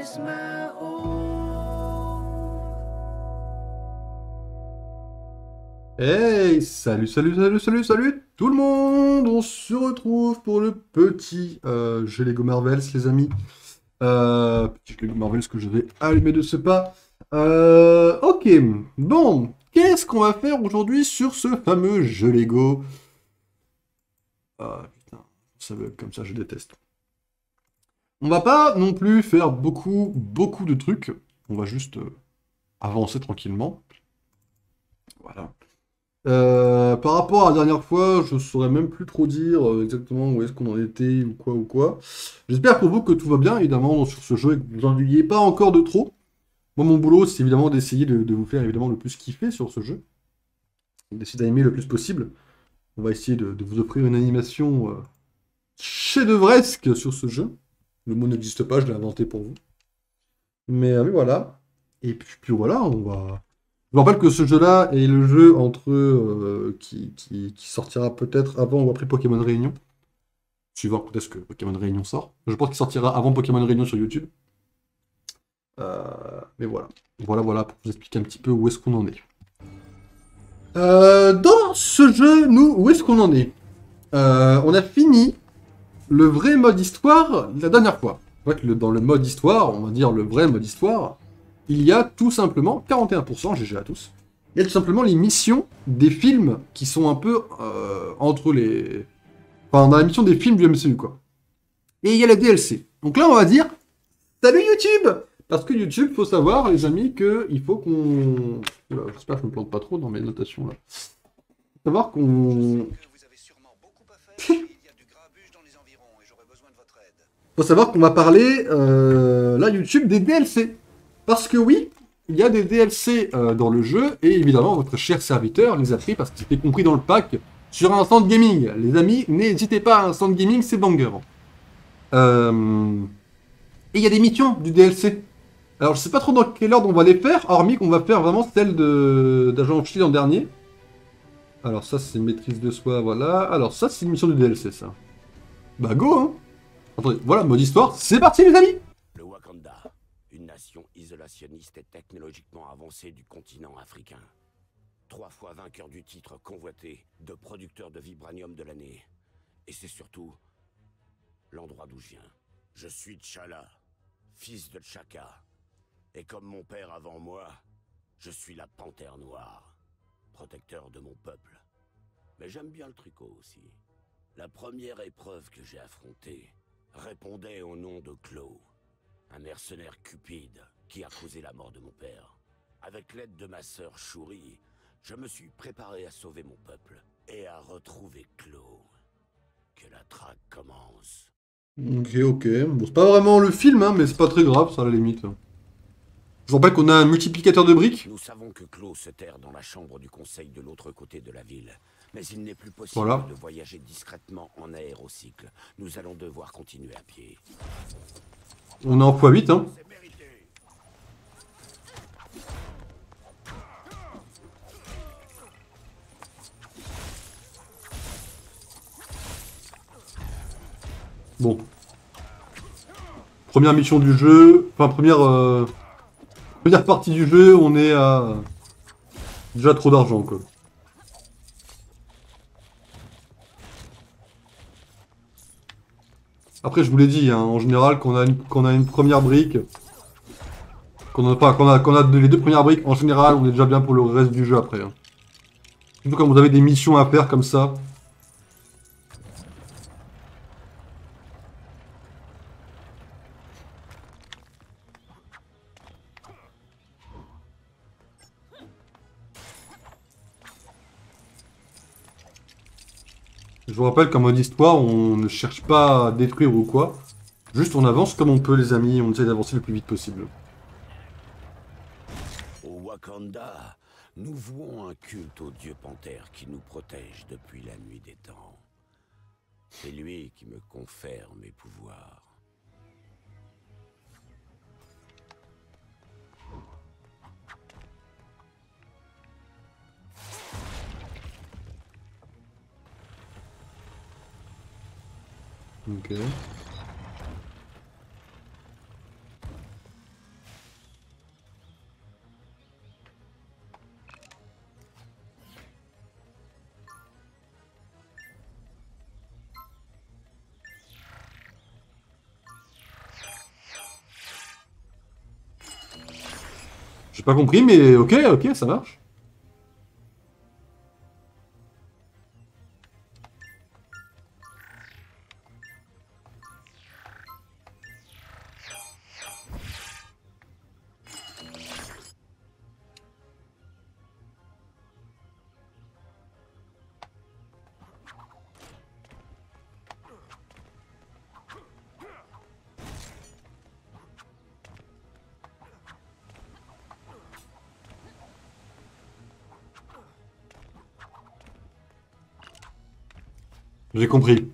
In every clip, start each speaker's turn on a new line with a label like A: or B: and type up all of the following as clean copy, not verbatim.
A: is my home.
B: Hey, salut tout le monde! On se retrouve pour le petit jeu Lego Marvels, les amis. Petit jeu Lego Marvels que je vais allumer de ce pas. Ok, bon, qu'est-ce qu'on va faire aujourd'hui sur ce fameux jeu Lego? Ah putain, ça bug comme ça, je déteste. On va pas non plus faire beaucoup de trucs. On va juste avancer tranquillement. Voilà. Par rapport à la dernière fois, je saurais même plus trop dire exactement où est-ce qu'on en était ou quoi ou quoi. J'espère pour vous que tout va bien évidemment sur ce jeu et que vous en ayez pas encore de trop. Moi, mon boulot, c'est évidemment d'essayer de vous faire évidemment le plus kiffer sur ce jeu, d'essayer d'animer le plus possible. On va essayer de vous offrir une animation chef-d'œuvresque sur ce jeu. Le mot n'existe pas, je l'ai inventé pour vous. Mais voilà. Et puis voilà, on va. Je vous rappelle que ce jeu-là est le jeu entre qui sortira peut-être avant ou après Pokémon Réunion. Suivant quand est-ce que Pokémon Réunion sort. Je pense qu'il sortira avant Pokémon Réunion sur YouTube. Euh, mais voilà. Voilà pour vous expliquer un petit peu où est-ce qu'on en est. Dans ce jeu, nous, où est-ce qu'on en est? On a fini le vrai mode histoire la dernière fois. En fait, dans le mode histoire, on va dire le vrai mode histoire, il y a tout simplement 41%, GG à tous. Il y a tout simplement les missions des films qui sont un peu entre les... Enfin, dans la mission des films du MCU, quoi. Et il y a la DLC. Donc là, on va dire, salut YouTube! Parce que YouTube, faut savoir, les amis, que il faut qu'on... Oula, j'espère que je me plante pas trop dans mes notations, là. Faut savoir qu'on... Faut savoir qu'on va parler, là, YouTube, des DLC. Parce que oui, il y a des DLC dans le jeu, et évidemment, votre cher serviteur les a pris parce que c'était compris dans le pack sur un stand gaming. Les amis, n'hésitez pas à un stand gaming, c'est banger. Et il y a des missions du DLC. Alors, je sais pas trop dans quel ordre on va les faire, hormis qu'on va faire vraiment celle d'Agent Shield en dernier. Alors ça, c'est maîtrise de soi, voilà. Alors ça, c'est une mission du DLC, ça. Bah go, hein. Attendez, voilà, mode histoire, c'est parti les amis.
C: Le Wakanda, une nation isolationniste et technologiquement avancée du continent africain. 3 fois vainqueur du titre convoité de producteur de vibranium de l'année. Et c'est surtout l'endroit d'où je viens. Je suis T'Challa, fils de T'Chaka. Et comme mon père avant moi, je suis la panthère noire, protecteur de mon peuple. Mais j'aime bien le tricot aussi. La première épreuve que j'ai affrontée répondait au nom de Klaue, un mercenaire cupide qui a causé la mort de mon père. Avec l'aide de ma sœur Shuri, je me suis préparé à sauver mon peuple et à retrouver Klaue. Que la traque commence.
B: Ok. Bon, c'est pas vraiment le film, hein, mais c'est pas très grave, ça, à la limite. Je vous rappelle qu'on a un multiplicateur de briques.
C: Nous savons que Klaue se terre dans la chambre du conseil de l'autre côté de la ville. Mais il n'est plus possible
B: Voilà.
C: de voyager discrètement en aérocycle. Nous allons devoir continuer à pied.
B: On est en x8, hein.
C: C'est mérité.
B: Bon. Première mission du jeu. Enfin, première partie du jeu, on est à... Déjà trop d'argent, quoi. Après, je vous l'ai dit, hein, en général, qu'on a une première brique, qu'on a les deux premières briques, en général, on est déjà bien pour le reste du jeu après. Hein. Surtout quand vous avez des missions à faire comme ça. Je vous rappelle qu'en mode histoire, on ne cherche pas à détruire ou quoi. Juste on avance comme on peut les amis, on essaie d'avancer le plus vite possible.
C: Au Wakanda, nous vouons un culte au dieu panthère qui nous protège depuis la nuit des temps. C'est lui qui me confère mes pouvoirs.
B: Ok. J'ai pas compris, mais ok, ok, ça marche. J'ai compris.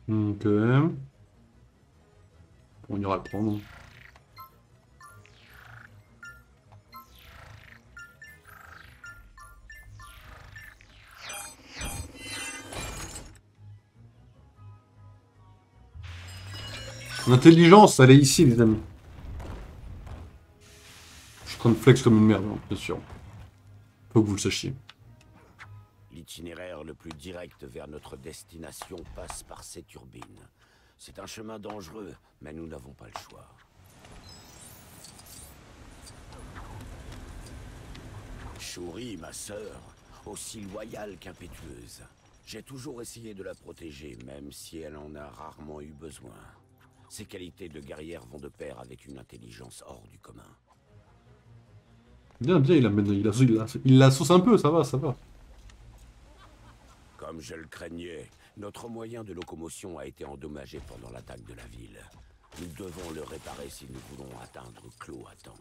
B: Ok. On ira le prendre. L'intelligence, elle est ici, les amis. Je suis en train de flex comme une merde, hein, bien sûr. Faut que vous le sachiez.
C: L'itinéraire le plus direct vers notre destination passe par ces turbines. C'est un chemin dangereux, mais nous n'avons pas le choix. Shuri, ma sœur, aussi loyale qu'impétueuse. J'ai toujours essayé de la protéger, même si elle en a rarement eu besoin. Ses qualités de guerrière vont de pair avec une intelligence hors du commun.
B: Bien, bien, il la sauce un peu, ça va, ça va.
C: Comme je le craignais, notre moyen de locomotion a été endommagé pendant l'attaque de la ville. Nous devons le réparer si nous voulons atteindre Clos à temps.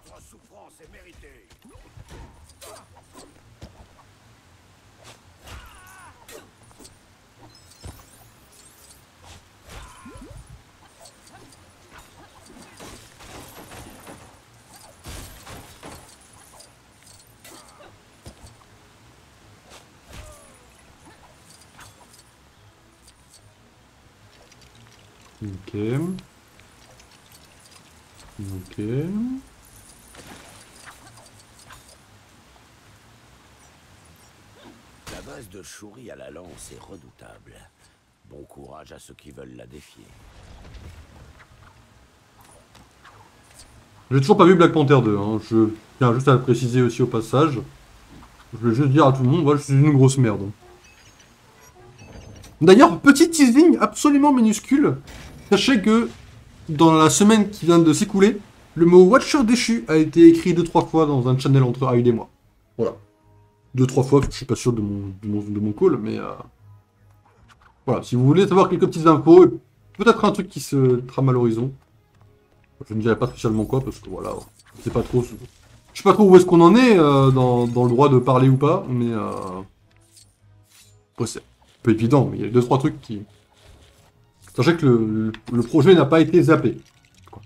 C: Votre souffrance est méritée.
B: Ok. Ok.
C: La base de Shuri à la lance est redoutable. Bon courage à ceux qui veulent la défier.
B: J'ai toujours pas vu Black Panther 2, hein. Je tiens juste à le préciser aussi au passage. Je vais juste dire à tout le monde, voilà, je suis une grosse merde. D'ailleurs, petit teasing absolument minuscule. Sachez que dans la semaine qui vient de s'écouler, le mot Watcher déchu a été écrit 2-3 fois dans un channel entre Aïd et moi. Voilà. 2-3 fois, parce que je suis pas sûr de mon call, mais voilà, si vous voulez savoir quelques petites infos, et peut-être un truc qui se trame à l'horizon. Je ne dirai pas spécialement quoi, parce que voilà, je sais pas trop. Je sais pas trop où est-ce qu'on en est dans le droit de parler ou pas, mais ouais, c'est un peu évident, mais il y a 2-3 trucs qui. Sachez que le projet n'a pas été zappé. Quoi.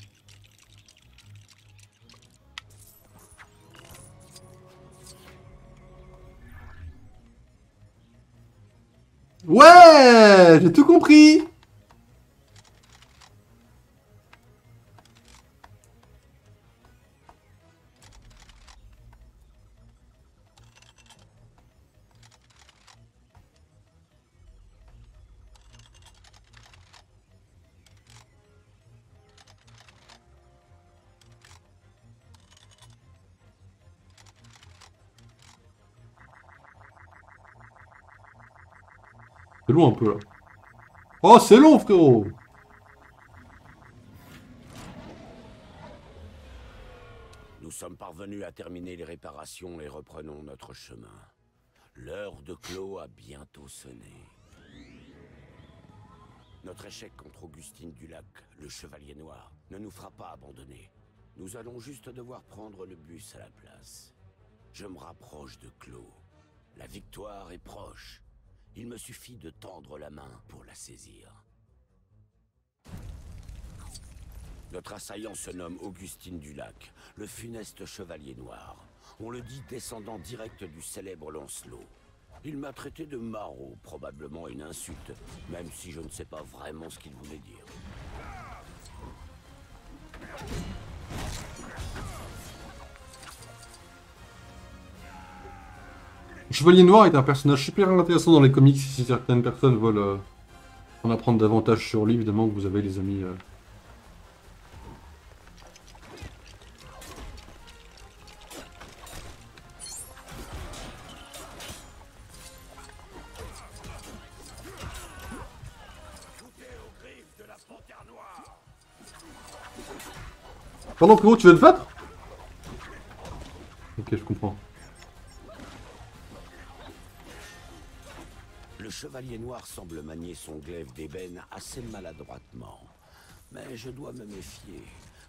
B: Ouais, j'ai tout compris. C'est long un peu là. Oh, c'est long, frérot.
C: Nous sommes parvenus à terminer les réparations et reprenons notre chemin. L'heure de Clos a bientôt sonné. Notre échec contre Augustine Dulac, le Chevalier Noir, ne nous fera pas abandonner. Nous allons juste devoir prendre le bus à la place. Je me rapproche de Clos. La victoire est proche. Il me suffit de tendre la main pour la saisir. Notre assaillant se nomme Augustine Dulac, le funeste Chevalier Noir. On le dit descendant direct du célèbre Lancelot. Il m'a traité de maraud, probablement une insulte, même si je ne sais pas vraiment ce qu'il voulait dire.
B: Le Chevalier Noir est un personnage super intéressant dans les comics, si certaines personnes veulent en apprendre davantage sur lui, évidemment que vous avez les amis... Pardon, frérot, tu veux te battre? Ok, je comprends.
C: Le Chevalier Noir semble manier son glaive d'ébène assez maladroitement. Mais je dois me méfier.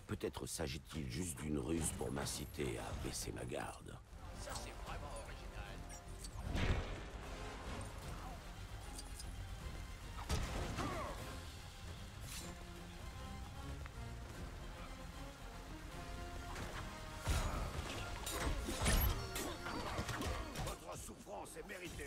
C: Peut-être s'agit-il juste d'une ruse pour m'inciter à baisser ma garde. Ça, c'est vraiment original. Votre souffrance est méritée.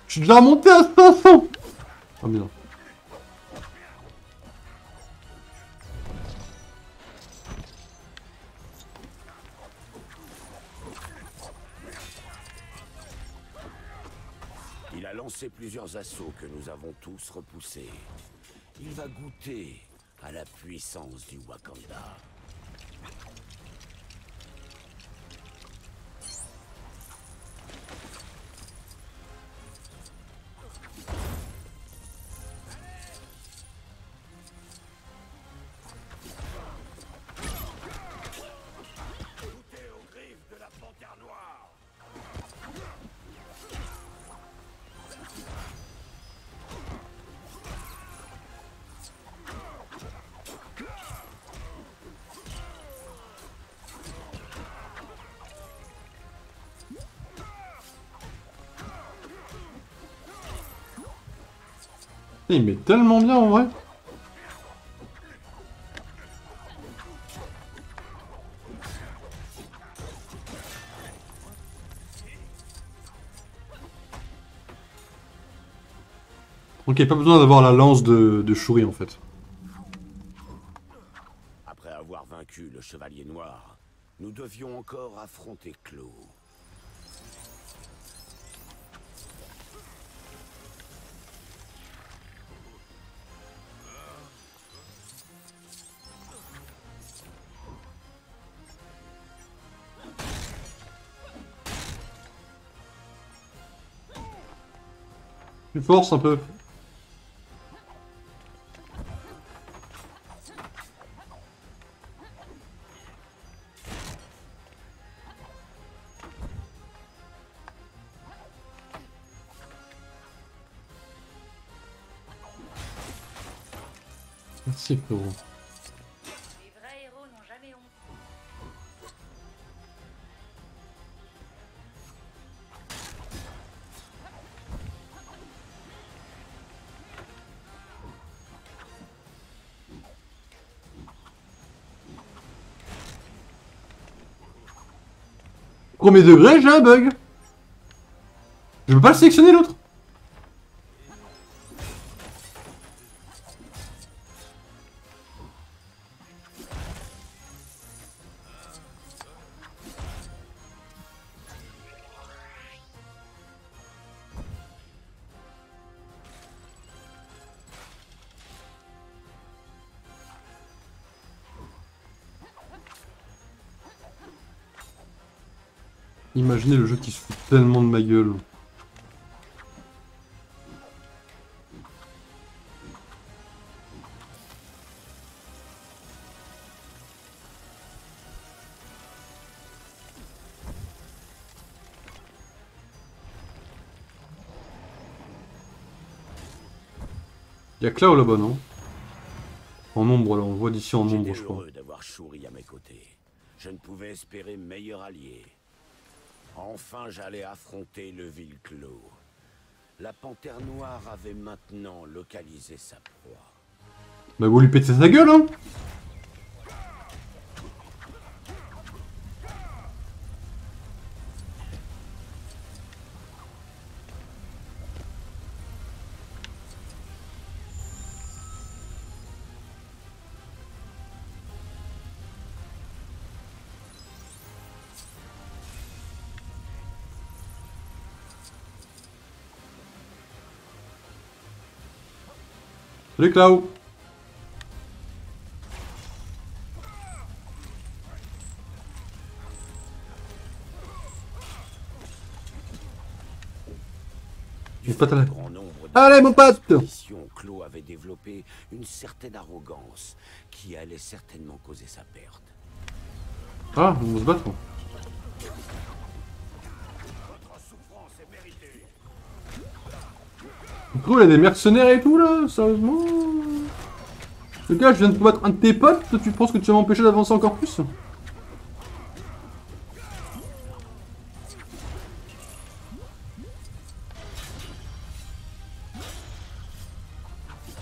B: Je suis déjà remonté à 500. Oh bien.
C: Il a lancé plusieurs assauts que nous avons tous repoussés. Il va goûter à la puissance du Wakanda. Goûtez aux griffes de la panthère noire.
B: Il met tellement bien en vrai. Ok, pas besoin d'avoir la lance de Shuri en fait.
C: Après avoir vaincu le Chevalier Noir, nous devions encore affronter Klaue.
B: Tu forces un peu. Merci frérot.
A: Les vrais héros n'ont jamais honte.
B: Premier degré, j'ai un bug. Je peux pas le sélectionner l'autre. Imaginez le jeu qui se fout tellement de ma gueule. Y'a Cloud là-bas, non? En ombre, là, on le voit d'ici en ombre, je crois.
C: J'étais heureux d'avoir Shuri à mes côtés. Je ne pouvais espérer meilleur allié. Enfin, j'allais affronter le vil Clos. La panthère noire avait maintenant localisé sa proie.
B: Bah vous lui pétez sa gueule, hein. Salut Clau.
C: Du
B: pas
C: fait
B: ta-
C: du grand nombre
B: Allez, mon pote.
C: d'expéditions, Clos avait développé une certaine arrogance qui allait certainement causer sa perte.
B: Ah, on va se battre.
C: Votre souffrance est méritée.
B: Gros, il y a des mercenaires et tout là, sérieusement. Le gars, je viens de combattre un de tes potes, toi, tu penses que tu vas m'empêcher d'avancer encore plus?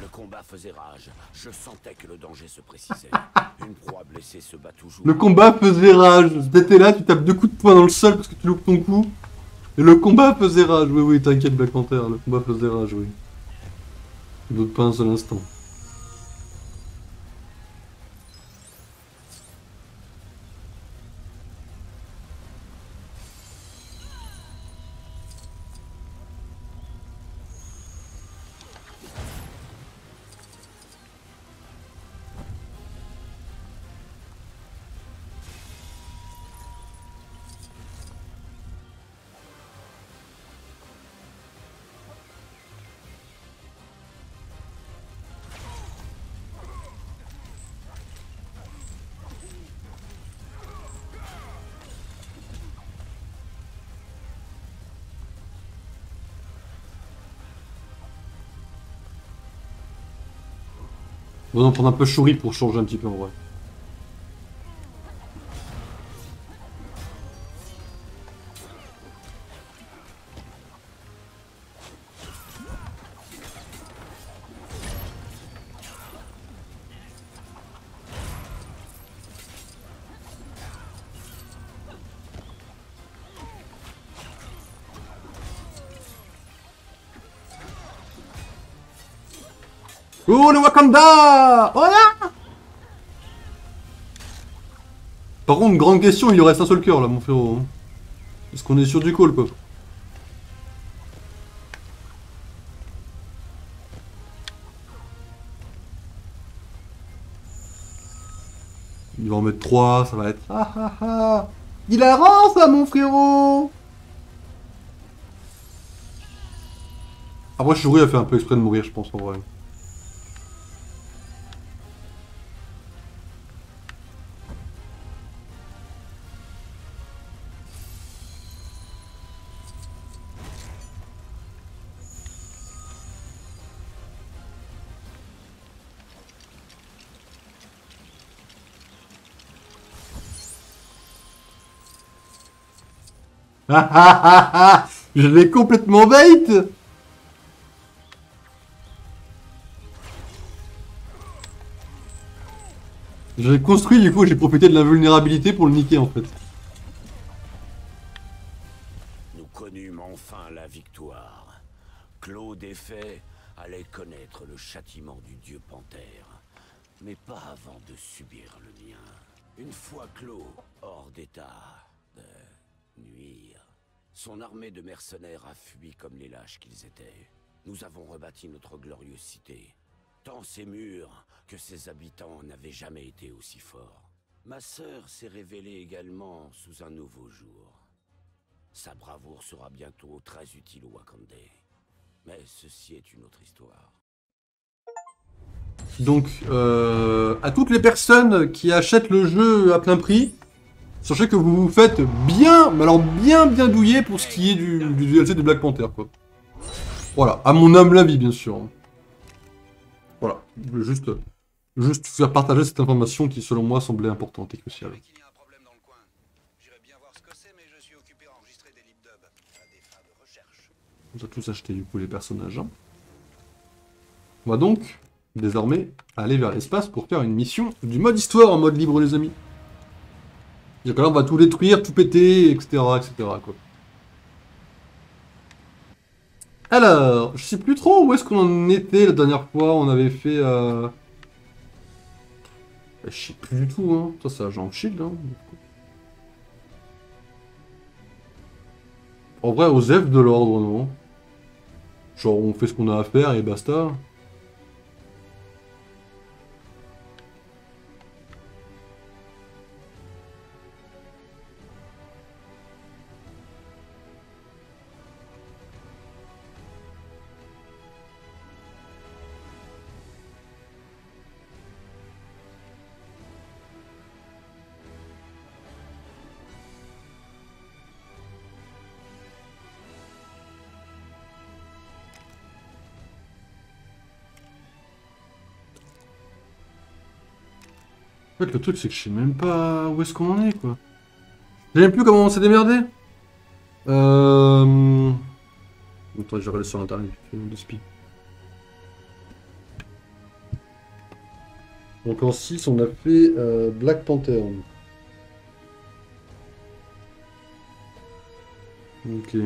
C: Le combat faisait rage. Je sentais que le danger se précisait. Une proie blessée se bat toujours.
B: Le combat faisait rage. T'étais là, tu tapes 2 coups de poing dans le sol parce que tu loupes ton coup. Et le combat faisait rage. Oui, oui, t'inquiète, Black Panther, le combat faisait rage, oui. Je doute pas un seul instant. On va en prendre un peu Shuri pour changer un petit peu en vrai. Oh, le Wakanda! Oh là! Par contre, grande question, il lui reste un seul cœur là, mon frérot. Est-ce qu'on est sûr du call, quoi? Il va en mettre 3, ça va être... Ah ah ah! Il a rend ça, mon frérot! Après, Shuri a fait un peu exprès de mourir, je pense, en vrai. Ah ah ah ah! Je l'ai complètement bait! Je l'ai construit, du coup, j'ai profité de l'invulnérabilité pour le niquer, en fait.
C: Nous connûmes enfin la victoire. Clos défait allait connaître le châtiment du dieu panthère. Mais pas avant de subir le mien. Une fois Clos hors d'état de nuire, son armée de mercenaires a fui comme les lâches qu'ils étaient. Nous avons rebâti notre glorieuse cité. Tant ses murs que ses habitants n'avaient jamais été aussi forts. Ma sœur s'est révélée également sous un nouveau jour. Sa bravoure sera bientôt très utile au Wakandé. Mais ceci est une autre histoire.
B: Donc, à toutes les personnes qui achètent le jeu à plein prix, sachez que vous vous faites bien, mais alors bien douiller pour ce qui est du DLC de Black Panther, quoi. Voilà, à mon humble avis, bien sûr. Voilà, je voulais juste faire partager cette information qui, selon moi, semblait importante et cruciale.
D: sais, mais je suis occupé à enregistrer des libdubs à des fins de recherche.
B: On a tous acheté du coup les personnages. Hein. On va donc, désormais, aller vers l'espace pour faire une mission du mode histoire en mode libre, les amis. C'est-à-dire que là, on va tout détruire, tout péter, etc., etc., quoi. Alors, je sais plus trop où est-ce qu'on en était la dernière fois. On avait fait... Je sais plus du tout, hein. Ça, c'est Agent Shield, hein. En vrai, aux F de l'ordre, non? Genre, on fait ce qu'on a à faire et basta. En fait, le truc, c'est que je sais même pas où est-ce qu'on en est, quoi. Je sais même plus comment on s'est démerdé. Attends, je vais regarder sur internet, je fais de spi. Donc en 6, on a fait Black Panther. Ok.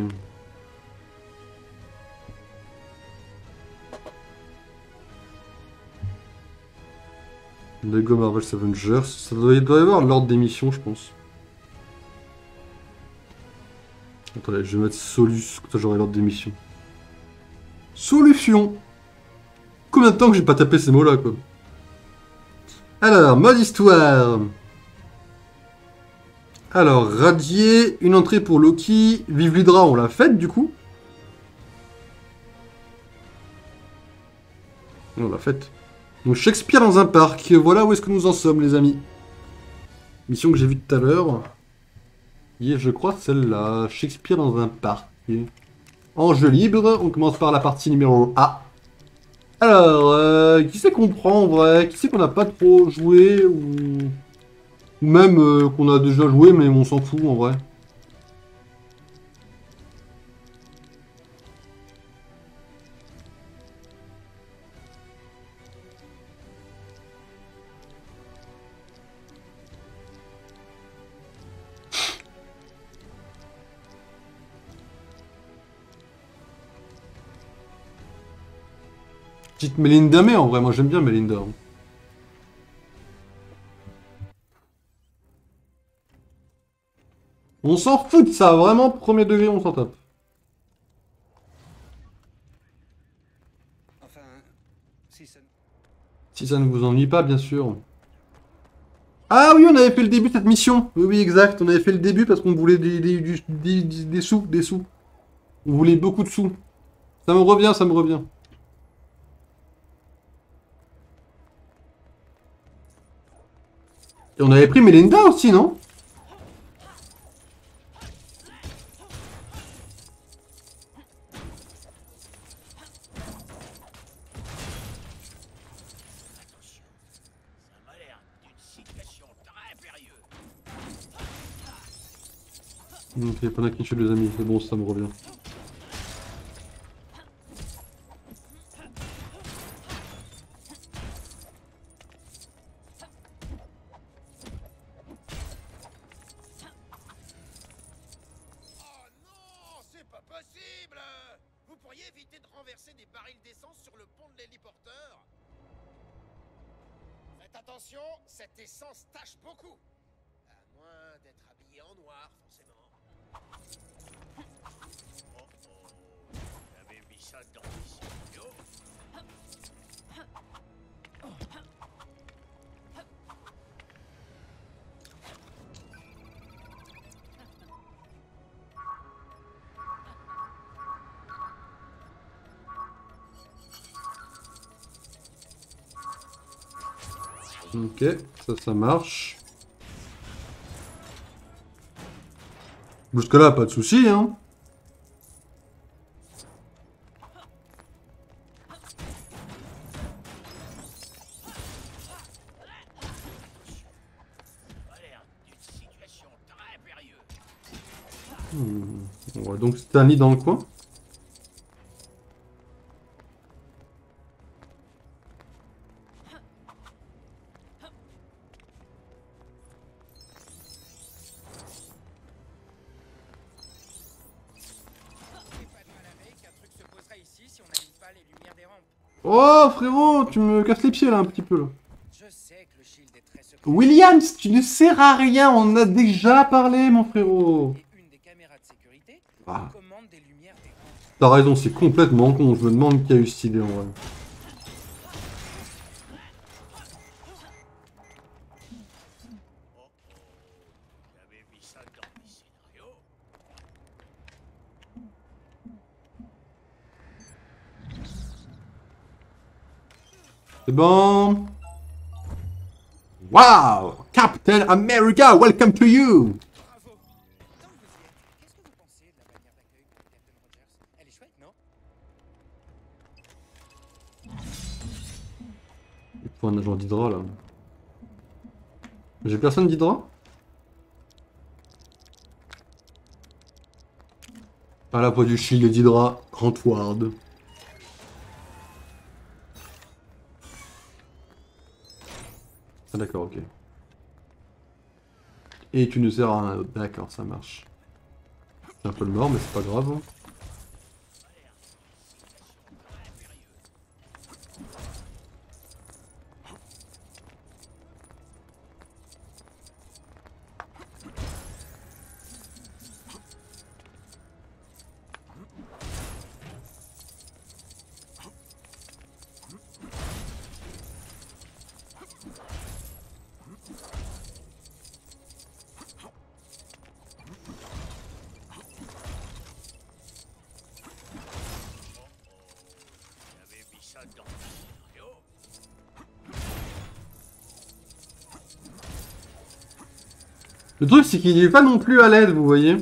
B: Lego Marvel Avengers. Il doit y avoir l'ordre des missions, je pense. Attendez, je vais mettre Solus, comme ça j'aurai l'ordre des missions. Solution! Combien de temps que j'ai pas tapé ces mots-là, quoi. Alors, mode histoire. Alors, radier, une entrée pour Loki. Vive l'Hydra, on l'a faite, du coup. On l'a faite. Donc, Shakespeare dans un parc. Voilà où est-ce que nous en sommes, les amis. Mission que j'ai vue tout à l'heure. Et je crois celle-là. Shakespeare dans un parc. Enjeu libre. On commence par la partie numéro A. Alors, qui c'est qu'on prend en vrai? Qui c'est qu'on n'a pas trop joué ou même qu'on a déjà joué mais on s'en fout en vrai? Petite Melinda May en vrai, moi j'aime bien Melinda. Hein. On s'en fout de ça, vraiment, premier degré, on s'en tape.
D: Enfin, si ça...
B: Si ça ne vous ennuie pas, bien sûr. Ah oui, on avait fait le début de cette mission. Oui, oui, exact. On avait fait le début parce qu'on voulait des sous, des sous. On voulait beaucoup de sous. Ça me revient, ça me revient. Et on avait pris Melinda aussi, non? Ok, il y en a qui tuent les amis, c'est bon, ça me revient.
D: Oh non, c'est pas possible! Vous pourriez éviter de renverser des barils d'essence sur le pont de l'héliporteur? Faites attention, cette essence tache beaucoup. À moins d'être habillé en noir, forcément. Oh oh, j'avais mis ça dans les studios.
B: Ok, ça marche. Jusque-là, pas de soucis, hein.
D: Ça a l'air d'une situation très périlleuse.
B: Ouais, donc Stanley dans le coin. Oh frérot, tu me casses les pieds là un petit peu là. Williams, tu ne sers à rien, on en a déjà parlé mon frérot. Ah. T'as raison, c'est complètement con, je me demande qui a eu cette idée en vrai. C'est bon. Wow! Captain America, welcome to you! Il faut un agent d'Hydra là. J'ai personne d'Hydra? À la voix du shield d'Hydra, Grant Ward. Ah d'accord, ok. Et tu ne sers à rien. D'accord, ça marche. C'est un peu le mort, mais c'est pas grave. Le truc, c'est qu'il est pas non plus à l'aide, vous voyez.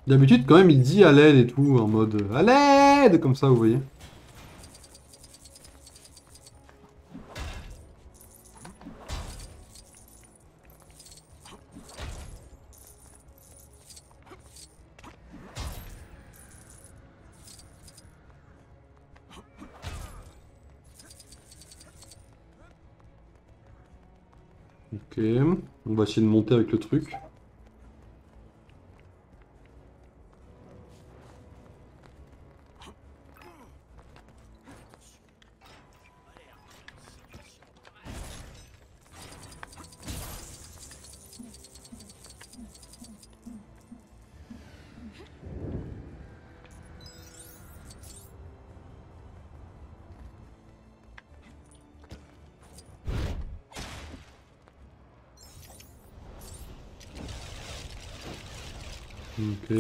B: D'habitude, quand même, il dit à l'aide et tout, en mode à l'aide, comme ça, vous voyez. Ok, on va essayer de monter avec le truc. Ok.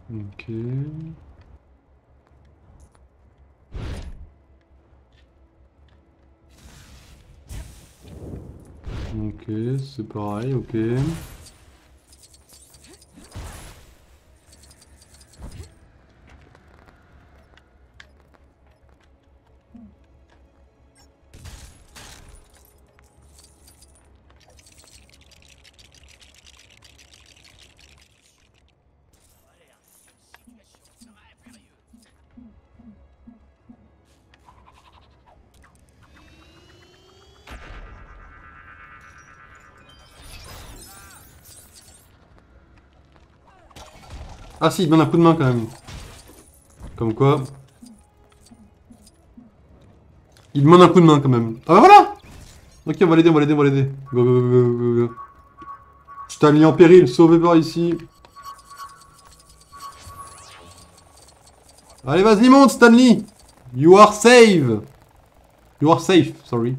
B: Ok. Ok, c'est pareil, ok. Ah si, il donne un coup de main quand même. Comme quoi. Il demande un coup de main quand même. Ah bah voilà! Ok, on va l'aider, on va l'aider, on va l'aider. Go, go, go, go, go, go. Stanley en péril, sauvé par ici. Allez, vas-y, monte, Stanley! You are safe! You are safe, sorry.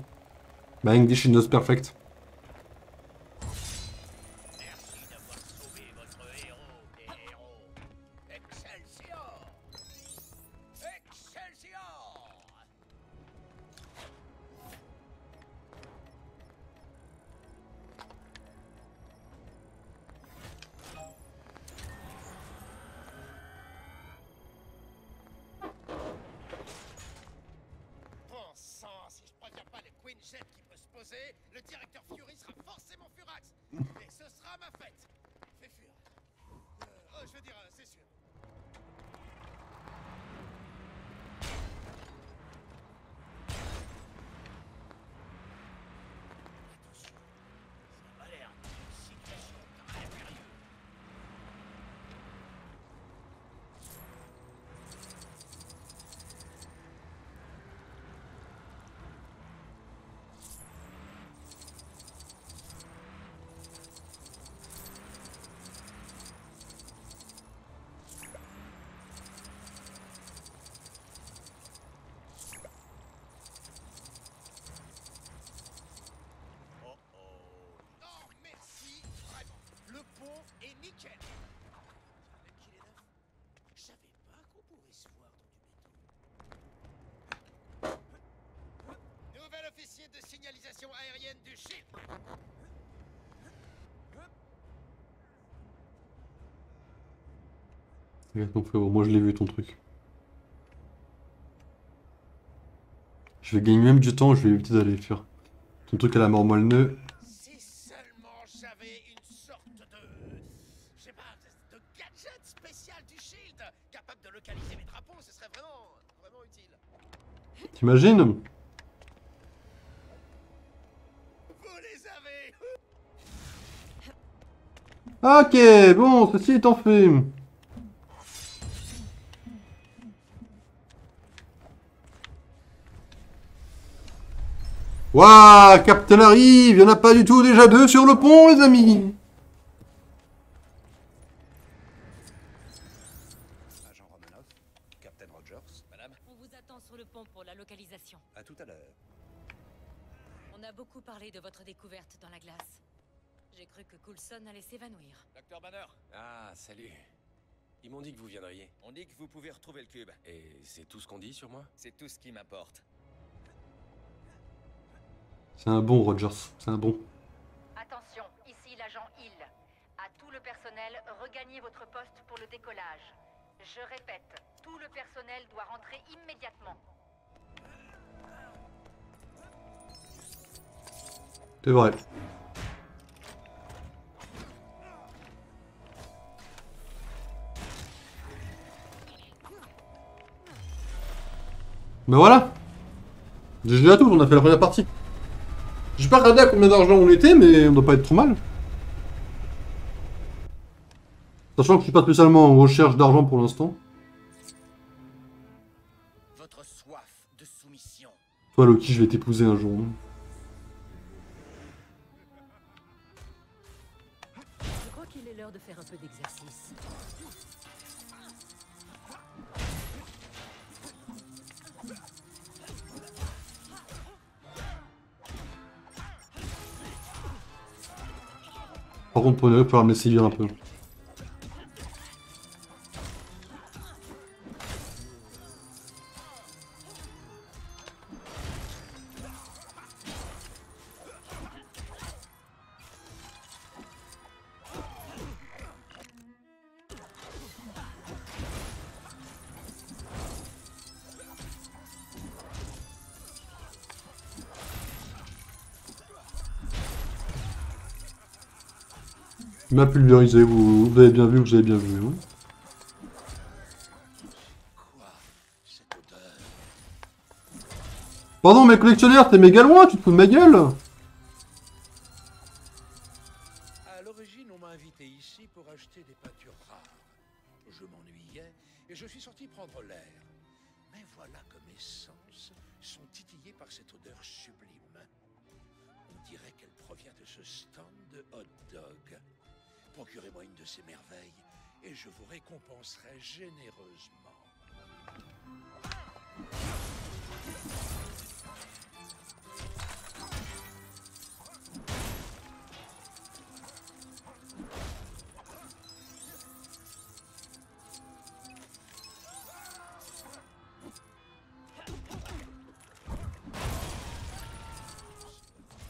B: My English is not perfect.
D: indigène qui peut se poser, le directeur Fury sera forcément furax. Et ce sera ma fête. Fais fuir. Je veux dire, c'est sûr. Attention, ça a l'air d'une situation très périlleuse. Non, merci, vraiment. Le pont est nickel. Même qu'il est neuf. Je savais pas qu'on pouvait se voir dans du béton. Nouvel officier de signalisation aérienne du SHIELD.
B: Regarde mon frérot, moi je l'ai vu ton truc. Je vais gagner même du temps, je vais éviter d'aller faire ton truc à la mort moelle-neu.
D: Si seulement j'avais une sorte de... je sais pas, de gadget spécial du SHIELD, capable de localiser mes drapeaux, ce serait vraiment utile.
B: T'imagines?
D: Vous les avez.
B: Ok, bon, ceci étant fait. Waouh, Captain arrive, il y en a pas du tout, déjà 2 sur le pont, les amis.
E: Agent Romanov, Captain Rogers,
D: Madame,
A: On vous attend sur le pont pour la localisation.
E: à tout à l'heure.
A: On a beaucoup parlé de votre découverte dans la glace. J'ai cru que Coulson allait s'évanouir.
F: Docteur Banner,
G: Ah, salut. Ils m'ont dit que vous viendriez.
F: on dit que vous pouvez retrouver le cube.
G: Et c'est tout ce qu'on dit sur moi?
F: C'est tout ce qui m'importe.
B: C'est un bon, Rogers, c'est un bon.
A: Attention, ici l'agent Hill. À tout le personnel, regagnez votre poste pour le décollage. Je répète, tout le personnel doit rentrer immédiatement.
B: C'est vrai. Ben voilà. GG à tous, on a fait la première partie. J'ai pas regardé à combien d'argent on était, mais on doit pas être trop mal. Sachant que je suis pas spécialement en recherche d'argent pour l'instant.
D: votre soif de soumission.
B: Toi, Loki, je vais t'épouser un jour.
A: Je crois qu'il est l'heure de faire un peu d'exercice.
B: Par contre, pour une fois, il va falloir me laisser vivre un peu. Il m'a pulvérisé, vous avez bien vu, vous avez bien vu. Hein.
D: Quoi, cette odeur?
B: Pardon, mais collectionneur, t'es méga loin, tu te fous de ma gueule.
E: À l'origine, on m'a invité ici pour acheter des peintures rares. Je m'ennuyais et je suis sorti prendre l'air. Mais voilà que mes sens sont titillés par cette odeur sublime. On dirait qu'elle provient de ce stand de hot dog. Procurez-moi une de ces merveilles et je vous récompenserai généreusement.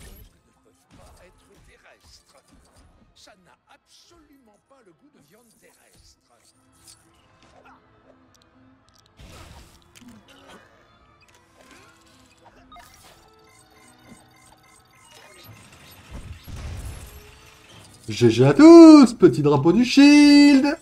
E: Ne peuvent pas être terrestres. Ça n'a absolument pas le goût de viande terrestre.
B: GG à tous, petit drapeau du shield.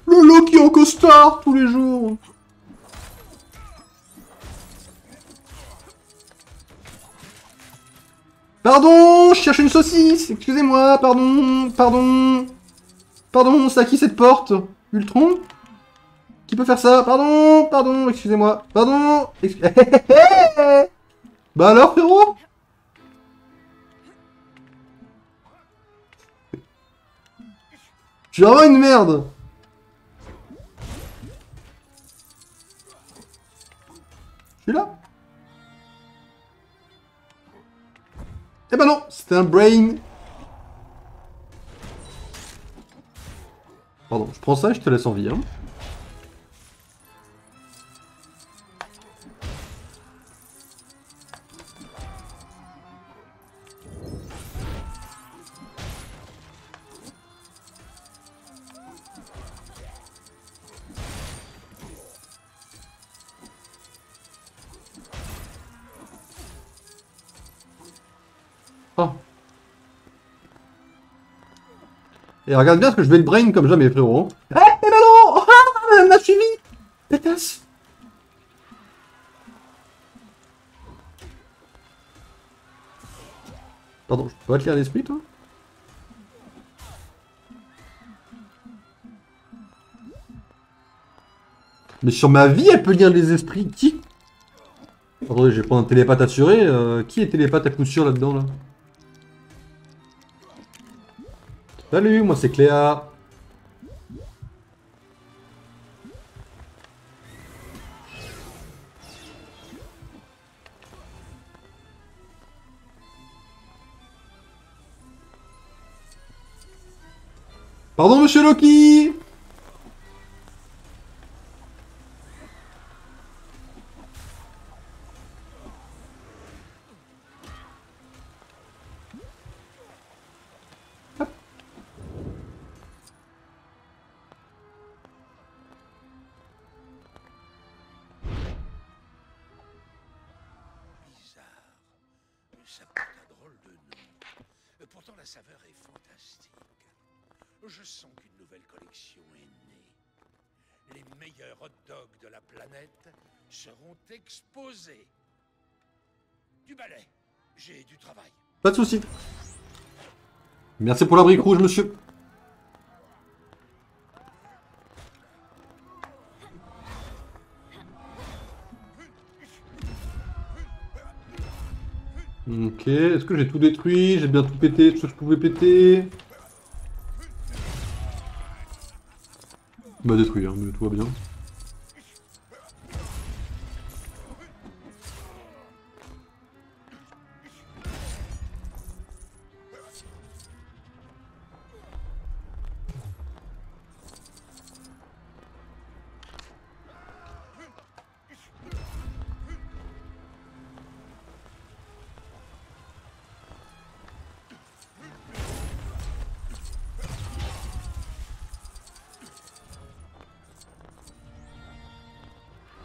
B: Le Loki en costard tous les jours. Pardon, je cherche une saucisse. Excusez-moi, pardon, pardon. Pardon, c'est à qui cette porte? Ultron? Qui peut faire ça? Pardon, pardon, excusez-moi. Pardon. Bah alors, frérot? Je suis vraiment une merde. Je suis là. Eh ben non, c'était un brain. Pardon, je prends ça et je te laisse en vie. Hein. Oh. Et regarde bien parce que je vais le brain comme jamais, frérot. Eh, mais non! Oh, elle m'a suivi! Pétasse! Pardon, je peux pas te lire l'esprit, toi? Mais sur ma vie, elle peut lire les esprits. Qui? Attendez, je vais prendre un télépathe assuré. Qui est télépathe à coup sûr là-dedans, là? Salut, moi c'est Cléa. Pardon, monsieur Loki.
E: Ça porte un drôle de nom. Pourtant, la saveur est fantastique. Je sens qu'une nouvelle collection est née. Les meilleurs hot dogs de la planète seront exposés. Du balai. J'ai du travail.
B: Pas de soucis. Merci pour la brique rouge, monsieur. Ok, est-ce que j'ai tout détruit? J'ai bien tout pété, tout ce que je pouvais péter. Bah détruit, hein, mais tout va bien.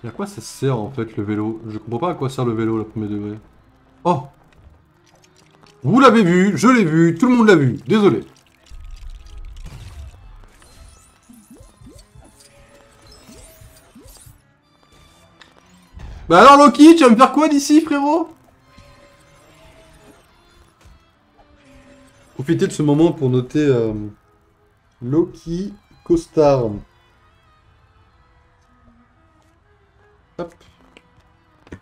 B: Et à quoi ça sert en fait le vélo? Je comprends pas à quoi sert le vélo, le premier degré. Oh! Vous l'avez vu, je l'ai vu, tout le monde l'a vu, désolé. Bah alors Loki, tu vas me faire quoi d'ici, frérot? Profitez de ce moment pour noter Loki Costard. Hop. Je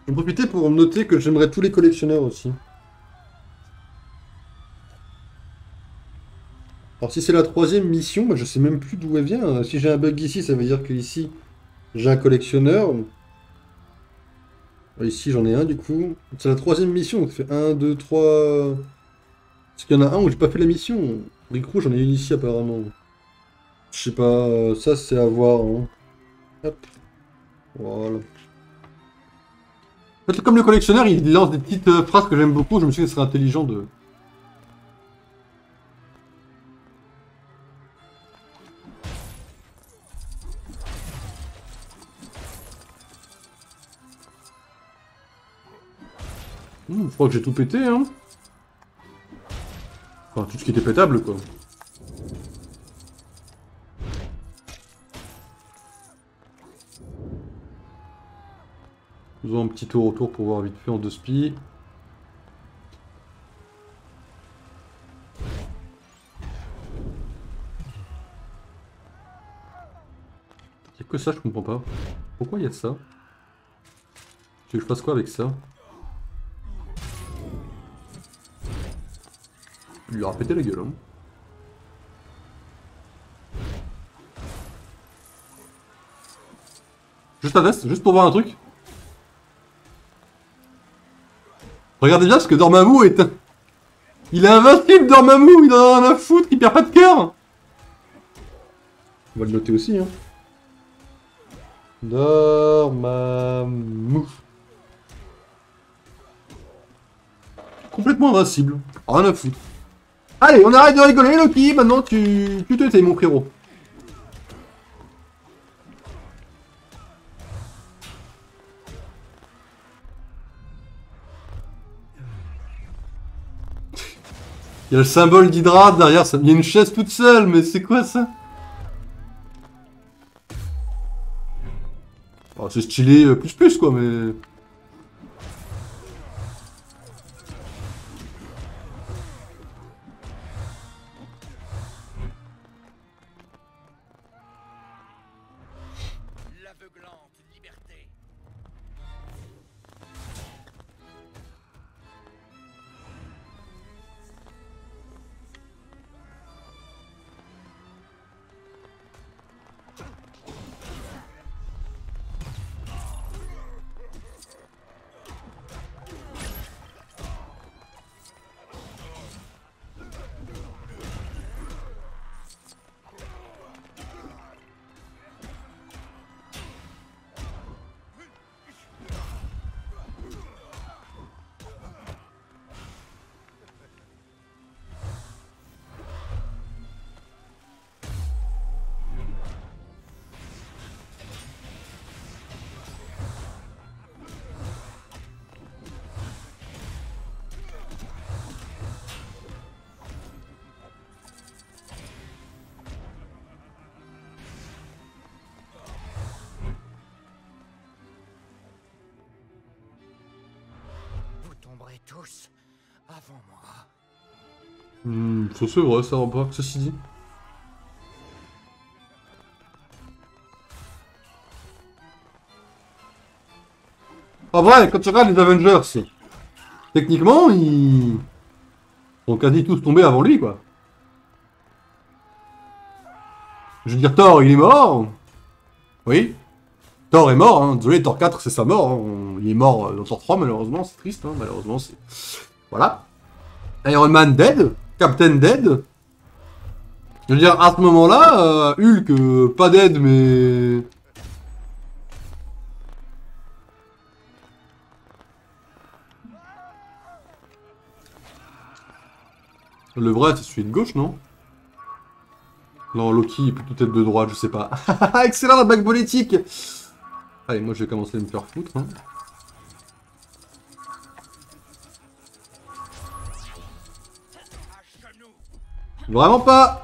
B: vais profiter pour noter que j'aimerais tous les collectionneurs aussi. Alors si c'est la troisième mission, bah, je sais même plus d'où elle vient. Si j'ai un bug ici, ça veut dire que ici j'ai un collectionneur. Ici j'en ai un du coup. C'est la troisième mission, donc ça fait 1, 2, 3... Parce qu'il y en a un où j'ai pas fait la mission. Brique rouge, j'en ai une ici apparemment. Je sais pas, ça c'est à voir. Hein. Hop. Voilà. En fait, comme le collectionneur, il lance des petites phrases que j'aime beaucoup, je me suis dit que ce serait intelligent de... Je crois que j'ai tout pété, hein. Enfin, tout ce qui était pétable, quoi. Faisons un petit tour autour pour voir vite fait en 2 spies. Y'a que ça, je comprends pas. Pourquoi il y a ça? Tu veux que je fasse quoi avec ça? Il lui aura pété la gueule, hein. Juste un test, juste pour voir un truc. Regardez bien parce que Dormammu est... Il est invincible, Dormammu, il en a rien à foutre, il perd pas de cœur. On va le noter aussi, hein. Dormammu. Complètement invincible, rien à foutre. Allez, on arrête de rigoler, Loki, maintenant tu te tais, mon frérot. Il y a le symbole d'Hydra derrière, il y a une chaise toute seule, mais c'est quoi ça? Oh, c'est stylé plus quoi, mais...
D: L'aveuglante liberté. Tous avant moi.
B: Ça c'est vrai, ça remarque, ceci dit. En vrai, quand tu regardes les Avengers, techniquement, ils sont quasi tous tombés avant lui, quoi. Je veux dire, Thor, il est mort. Oui. Thor est mort, hein. Désolé, Thor 4, c'est sa mort. Hein. Il est mort dans Thor 3, malheureusement. C'est triste, hein. Malheureusement, c'est... Voilà. Iron Man dead. Captain dead. Je veux dire, à ce moment-là, Hulk, pas dead, mais... Le vrai, c'est celui de gauche, non? Non, Loki est plutôt tête de droite, je sais pas. Excellent la bague politique. Allez, moi je vais commencer à me faire foutre. Hein. Vraiment pas.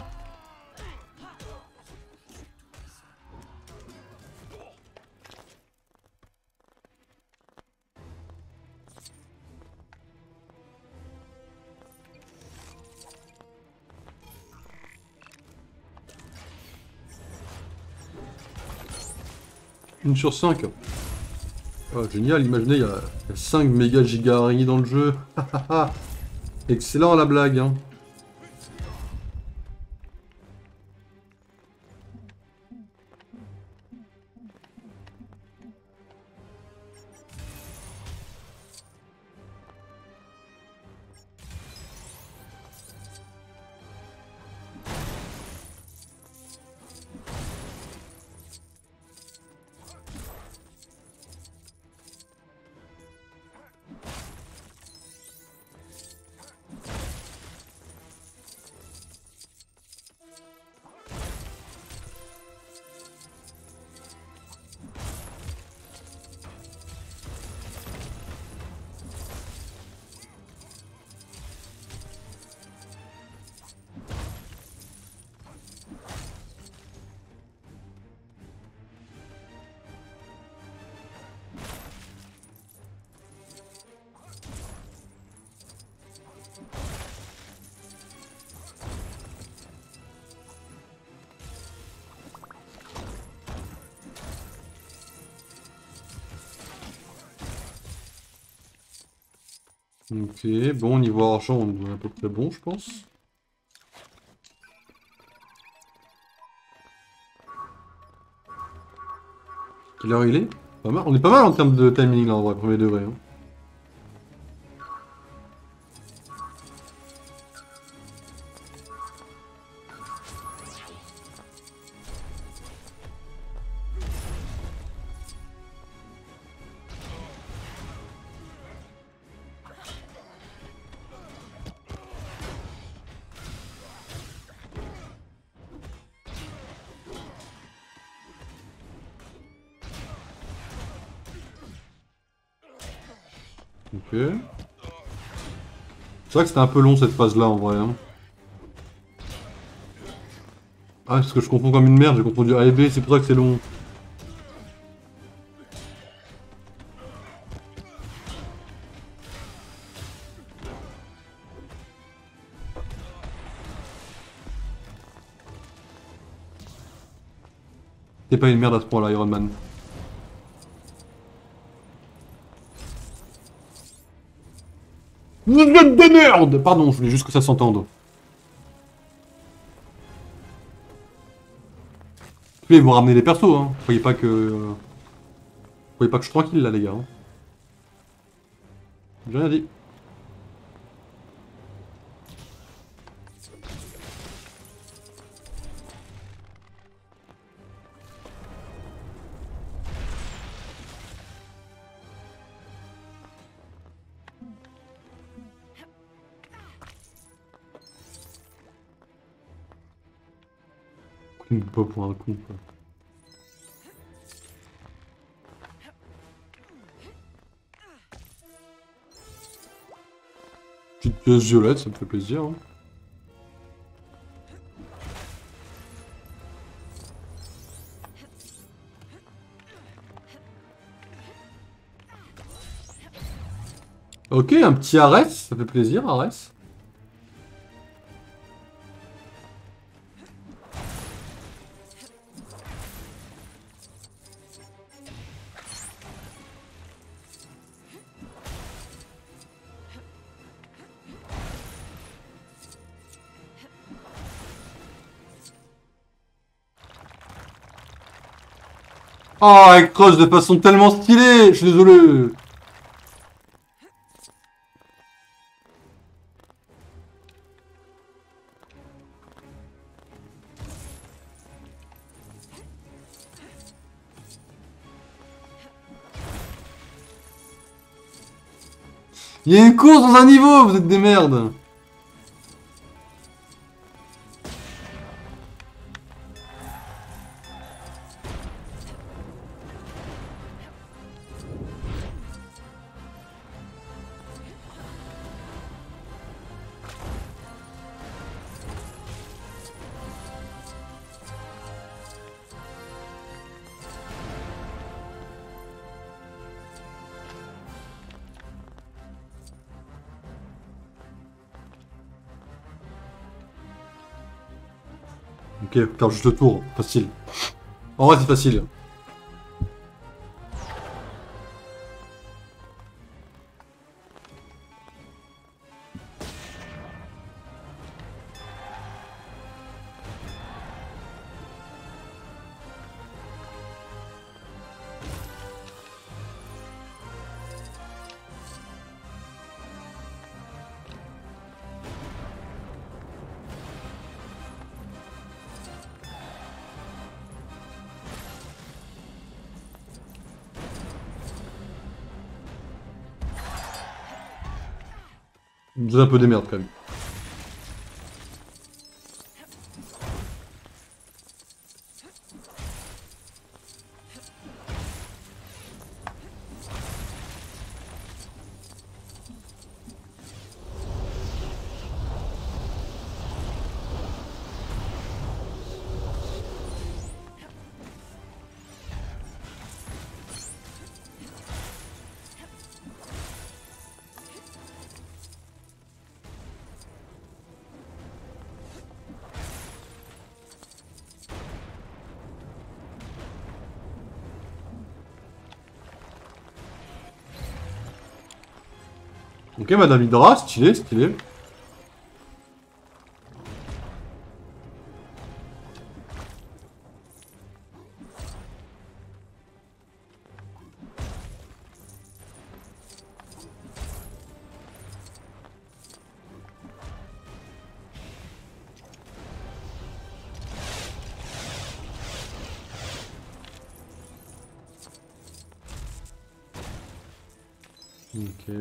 B: Une sur 5. Oh, génial, imaginez, il y a 5 méga giga araignées dans le jeu. Excellent la blague. Hein. Ok, bon, niveau argent, on est à peu près bon, je pense. Quelle heure il est? Pas mal. On est pas mal en termes de timing là, en vrai, premier degré. Hein. Ok. C'est vrai que c'était un peu long cette phase là en vrai. Hein. Ah, parce que je confonds comme une merde, j'ai confondu A et B, c'est pour ça que c'est long. T'es pas une merde à ce point là, Iron Man. Vous êtes des merdes! Pardon, je voulais juste que ça s'entende. Ils vont ramener les persos, hein. Croyez pas que... Croyez pas que je suis tranquille là, les gars. Hein. J'ai rien dit. Pas pour un con, quoi. Petite pièce violette, ça me fait plaisir. Hein. Ok, un petit Ares, ça fait plaisir, Ares. Oh, elle creuse de façon tellement stylée, je suis désolé. Il y a une course dans un niveau, vous êtes des merdes. Ok, faire juste le tour, facile. En vrai, c'est facile. Vous êtes un peu des merdes quand même. Ok, Madame Hydra, stylé, stylé. Ok.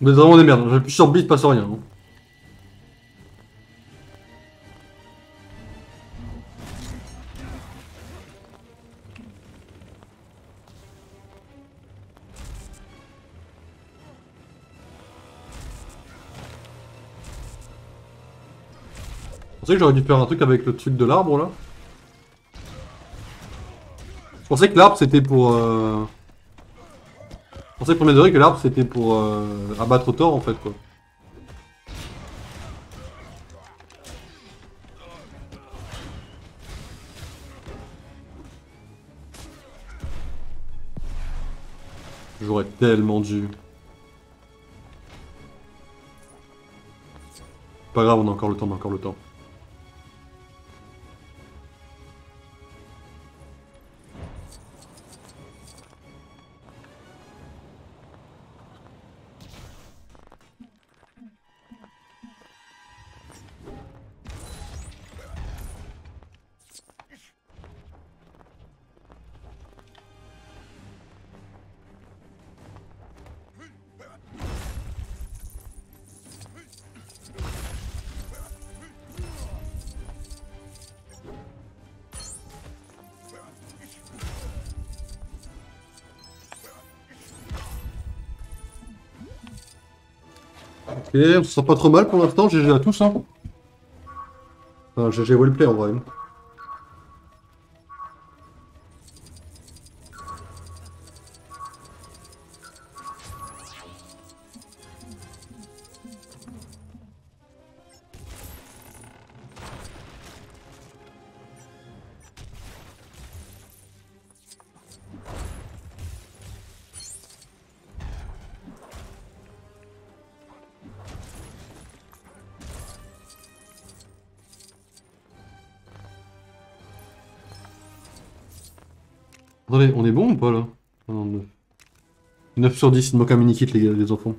B: Vous êtes vraiment des merdes, j'appuie sur B, il se passe rien. Hein. Je pensais que j'aurais dû faire un truc avec le truc de l'arbre là. Je pensais que l'arbre c'était pour. Je pensais premier degré que l'arbre c'était pour abattre Thor en fait quoi. J'aurais tellement dû. Pas grave, on a encore le temps, on a encore le temps. Ok, on se sent pas trop mal pour l'instant, GG à tous hein. Enfin, GG wellplay en vrai. Attendez, on est bon ou pas là? Ah non, 9. 9 sur 10, il me manque un mini-kit les enfants.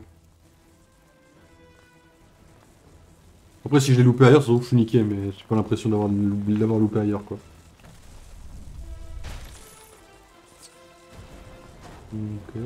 B: Après si je l'ai loupé ailleurs, ça se trouve que je suis niqué, mais j'ai pas l'impression d'avoir loupé ailleurs quoi. Ok.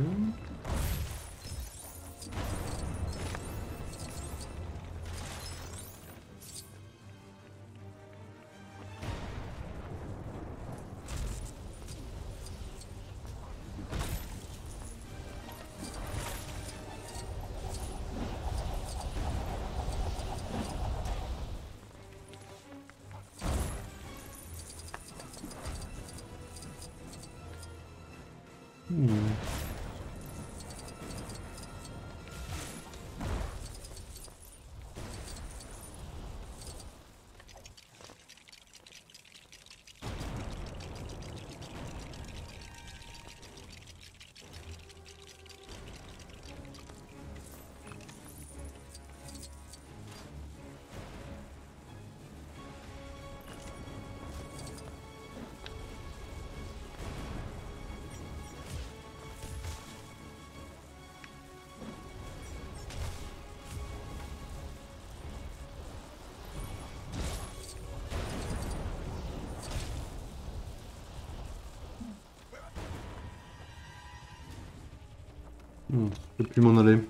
B: Je peux plus m'en aller.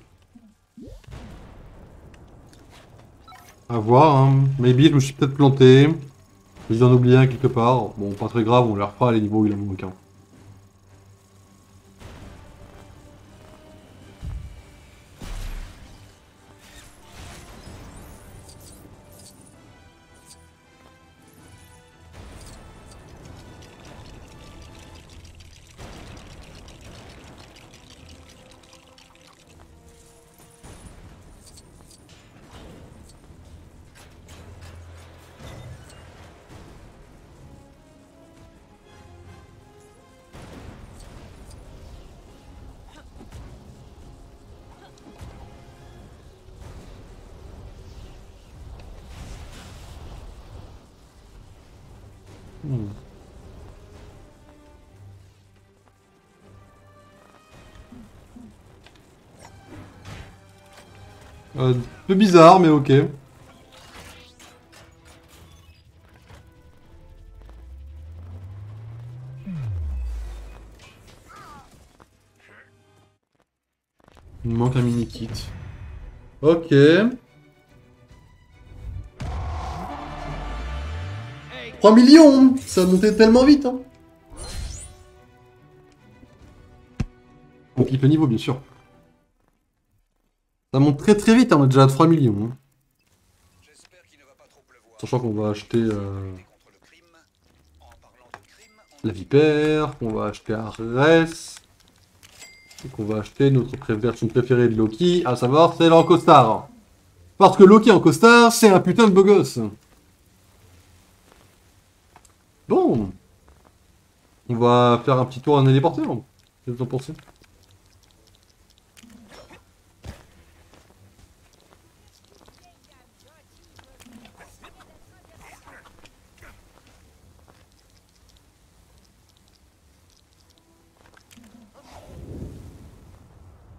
B: À voir, hein. Maybe je me suis peut-être planté. J'ai dû en oublier un quelque part. Bon, pas très grave, on les refera les niveaux où il en manque un. Peu bizarre, mais ok. Il me manque un mini-kit. Ok. 3 millions! Ça a monté tellement vite, hein. On clique le niveau, bien sûr. Ça monte très très vite, hein, on est déjà à 3 millions. Hein. Sachant qu'on va acheter la Vipère, qu'on va acheter Ares, et qu'on va acheter notre version préférée de Loki, à savoir celle en costard. Parce que Loki en costard, c'est un putain de beau gosse. Bon. On va faire un petit tour à un téléporteur. Qu'est-ce que vous en pensez?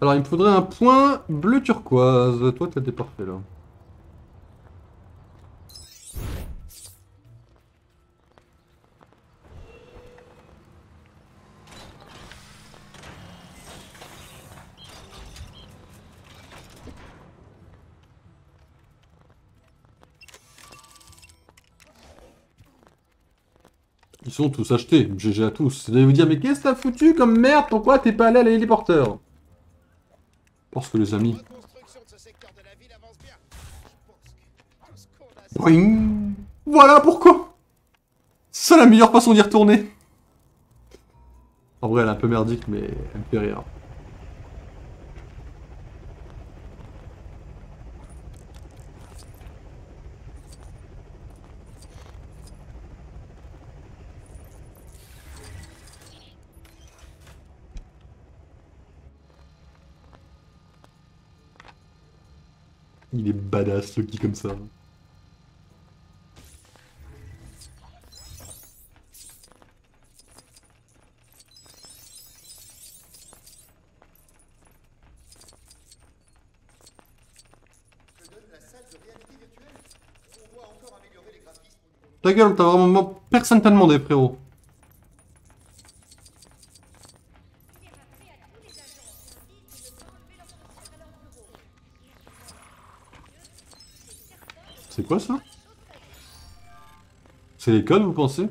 B: Alors, il me faudrait un point bleu turquoise. Toi, t'as des parfaits, là. Ils sont tous achetés. GG à tous. Vous allez vous dire, mais qu'est-ce que t'as foutu comme merde? Pourquoi t'es pas allé à l'héliporteur? Parce que les amis... Boing. Voilà pourquoi. C'est la meilleure façon d'y retourner. En vrai, elle est un peu merdique, mais elle me fait rire. Il est badass, Loki, comme ça. Ta gueule, t'as vraiment... Personne t'a demandé, frérot. C'est quoi ça? C'est les codes, vous pensez?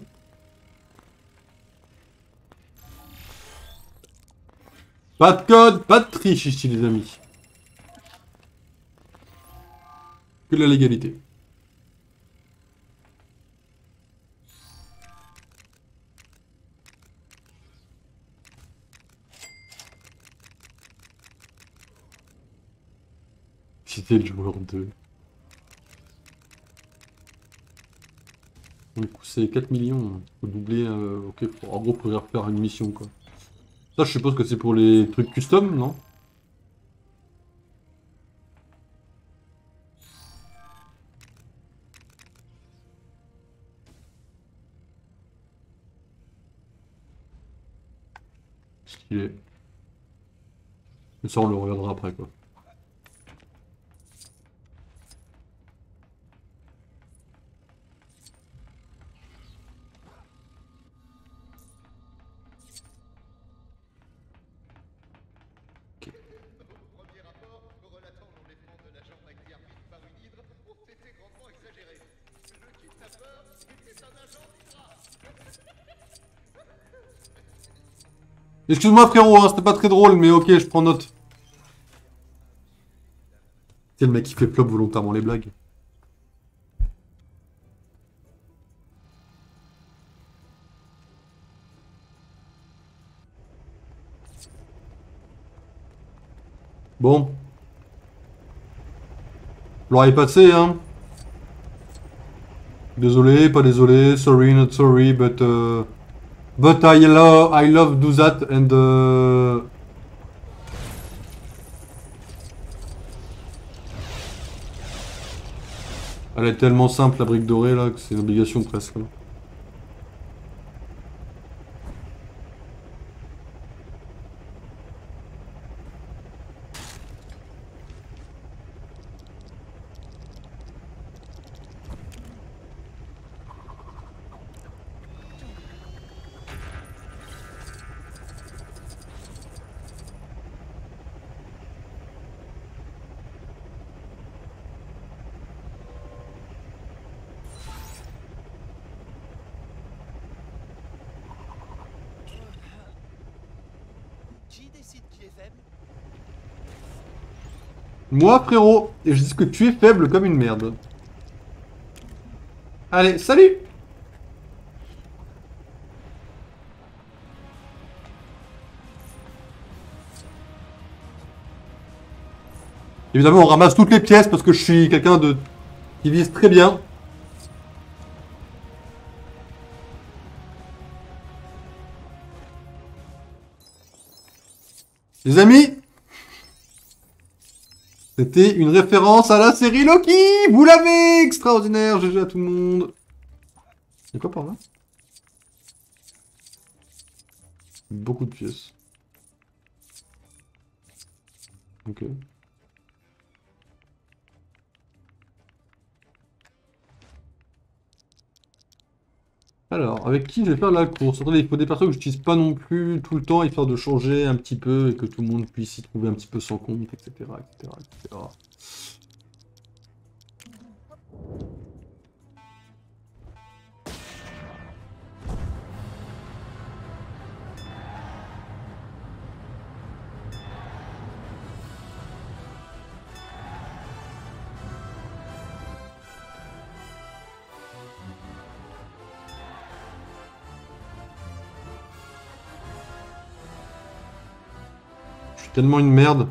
B: Pas de code, pas de triche ici, les amis. Que la légalité. C'était le joueur 2. Du coup, c'est 4 millions. Faut doubler. Ok, en gros, pour refaire une mission, quoi. Ça, je suppose que c'est pour les trucs custom, non? Stylé. Mais ça, on le regardera après, quoi. Excuse-moi frérot, hein, c'était pas très drôle, mais ok, je prends note. C'est le mec qui fait flop volontairement les blagues. Bon. L'oreille passée, hein. Désolé, pas désolé, sorry, not sorry, but I love do that and elle est tellement simple la brique dorée là que c'est une obligation presque. Là.
D: décide qui est faible?
B: Moi, frérot, et je dis que tu es faible comme une merde. Allez, salut! Évidemment, on ramasse toutes les pièces parce que je suis quelqu'un de qui vise très bien. Les amis, c'était une référence à la série Loki. Vous l'avez, extraordinaire. GG à tout le monde. Y'a quoi par là? Beaucoup de pièces. Ok. Alors, avec qui je vais faire la course? Attendez, il faut des personnes que j'utilise pas non plus tout le temps, histoire de changer un petit peu et que tout le monde puisse y trouver un petit peu son compte, etc., etc., etc. Je suis tellement une merde.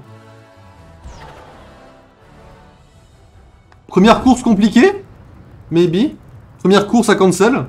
B: Première course compliquée? Maybe. Première course à cancel?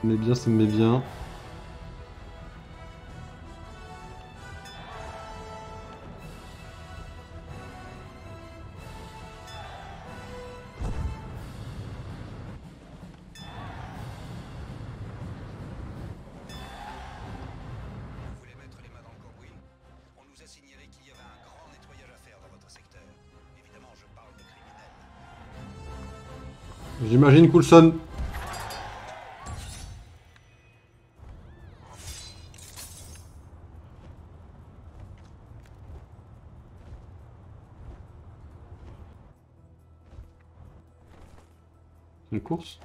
B: Ça me met bien, ça me met bien.
D: Vous voulez mettre les mains dans le cambouis? On nous a signalé qu'il y avait un grand nettoyage à faire dans votre secteur. Évidemment, je parle de criminels.
B: J'imagine Coulson. Une course?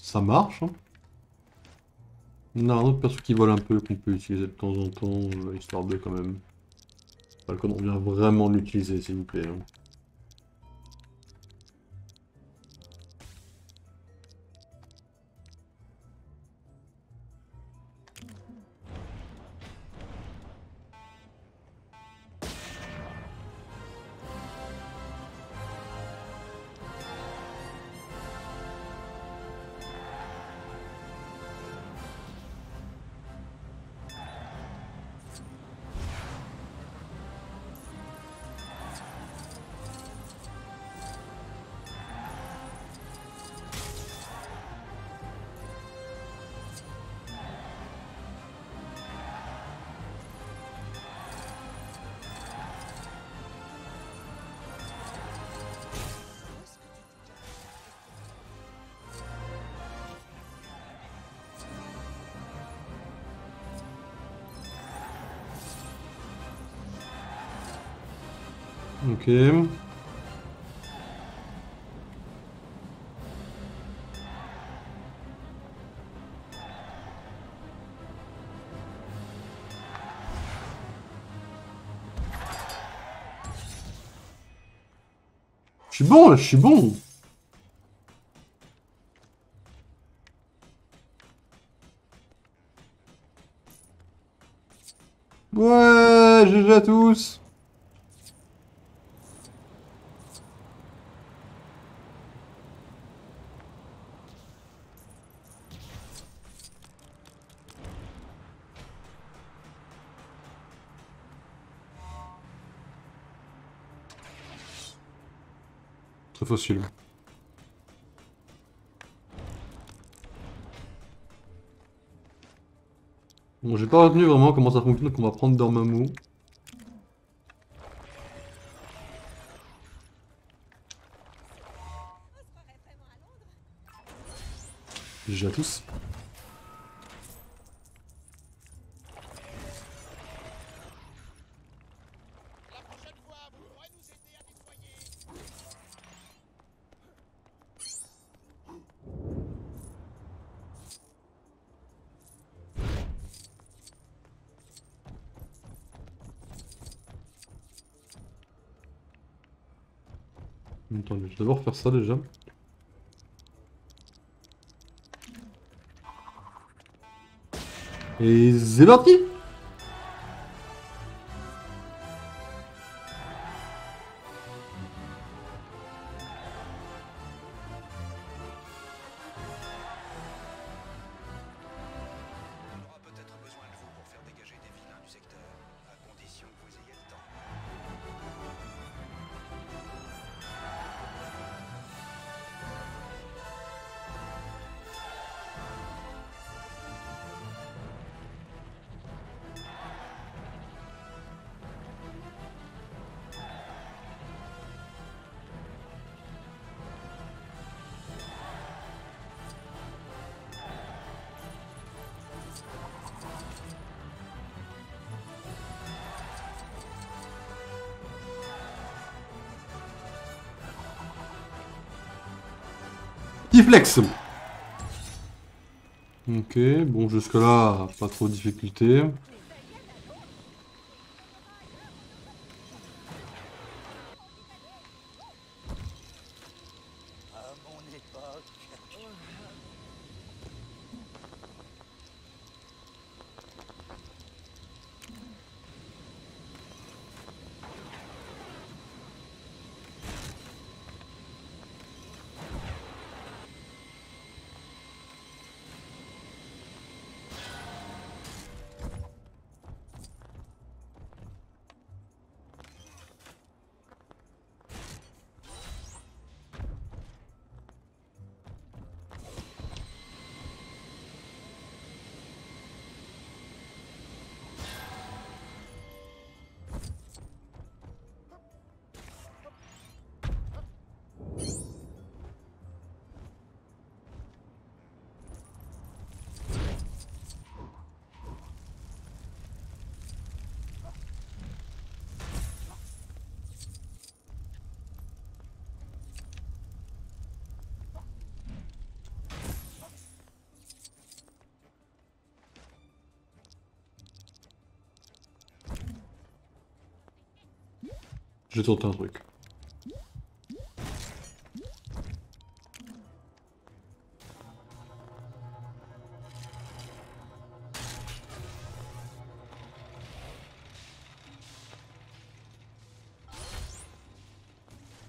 B: Ça marche, hein. On a un autre perso qui vole un peu, qu'on peut utiliser de temps en temps, histoire de quand même. Pas qu'on vient vraiment l'utiliser, s'il vous plaît. Hein. Ok. Je suis bon là, je suis bon. Ouais, GG à tous. Très facile. Bon, j'ai pas retenu vraiment comment ça fonctionne, donc on va prendre Dormammu. GG à tous.
D: La prochaine fois, vous pourrez nous aider à nettoyer.
B: Attendez, je vais d'abord faire ça déjà. Et c'est parti!
D: On aura peut-être besoin de vous pour faire dégager des vilains du secteur, à condition que vous ayez le temps.
B: Petit flex. Ok, bon jusque là, pas trop de difficultés.
D: À mon époque.
B: J'ai tenté un truc.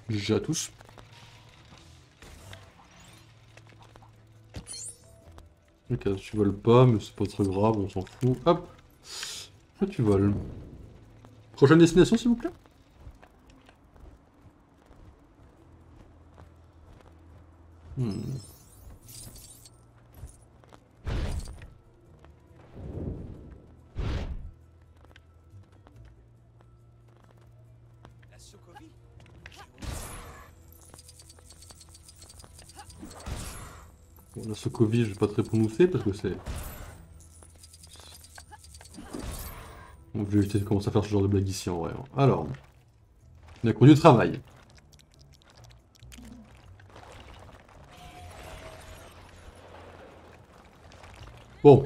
B: GG à tous. Ok, tu voles pas, mais c'est pas très grave, on s'en fout. Hop. Là, tu voles. Prochaine destination, s'il vous plaît.
D: La Sokovie.
B: Bon, la Sokovie, je vais pas très prononcer parce que c'est... Donc je vais éviter de commencer à faire ce genre de blague ici en vrai. Alors, on a connu du travail. Bon.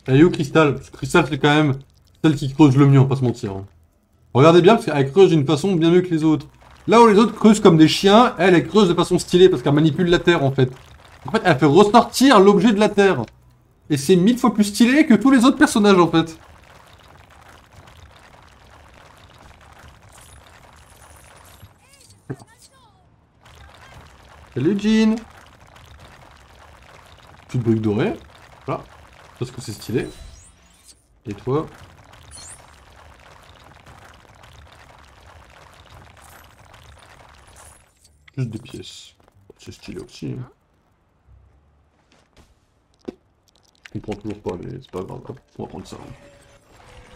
B: Elle est où Crystal? Parce que Crystal c'est quand même celle qui creuse le mieux, on va pas se mentir. Hein. Regardez bien parce qu'elle creuse d'une façon bien mieux que les autres. Là où les autres creusent comme des chiens, elle creuse de façon stylée parce qu'elle manipule la terre en fait. En fait, elle fait ressortir l'objet de la terre. Et c'est 1000 fois plus stylé que tous les autres personnages en fait. Salut Jean. Petite brique dorée. Voilà. Parce que c'est stylé. Et toi? Juste des pièces. C'est stylé aussi. Hein. Je comprends toujours pas, mais c'est pas grave. Hop, on va prendre ça.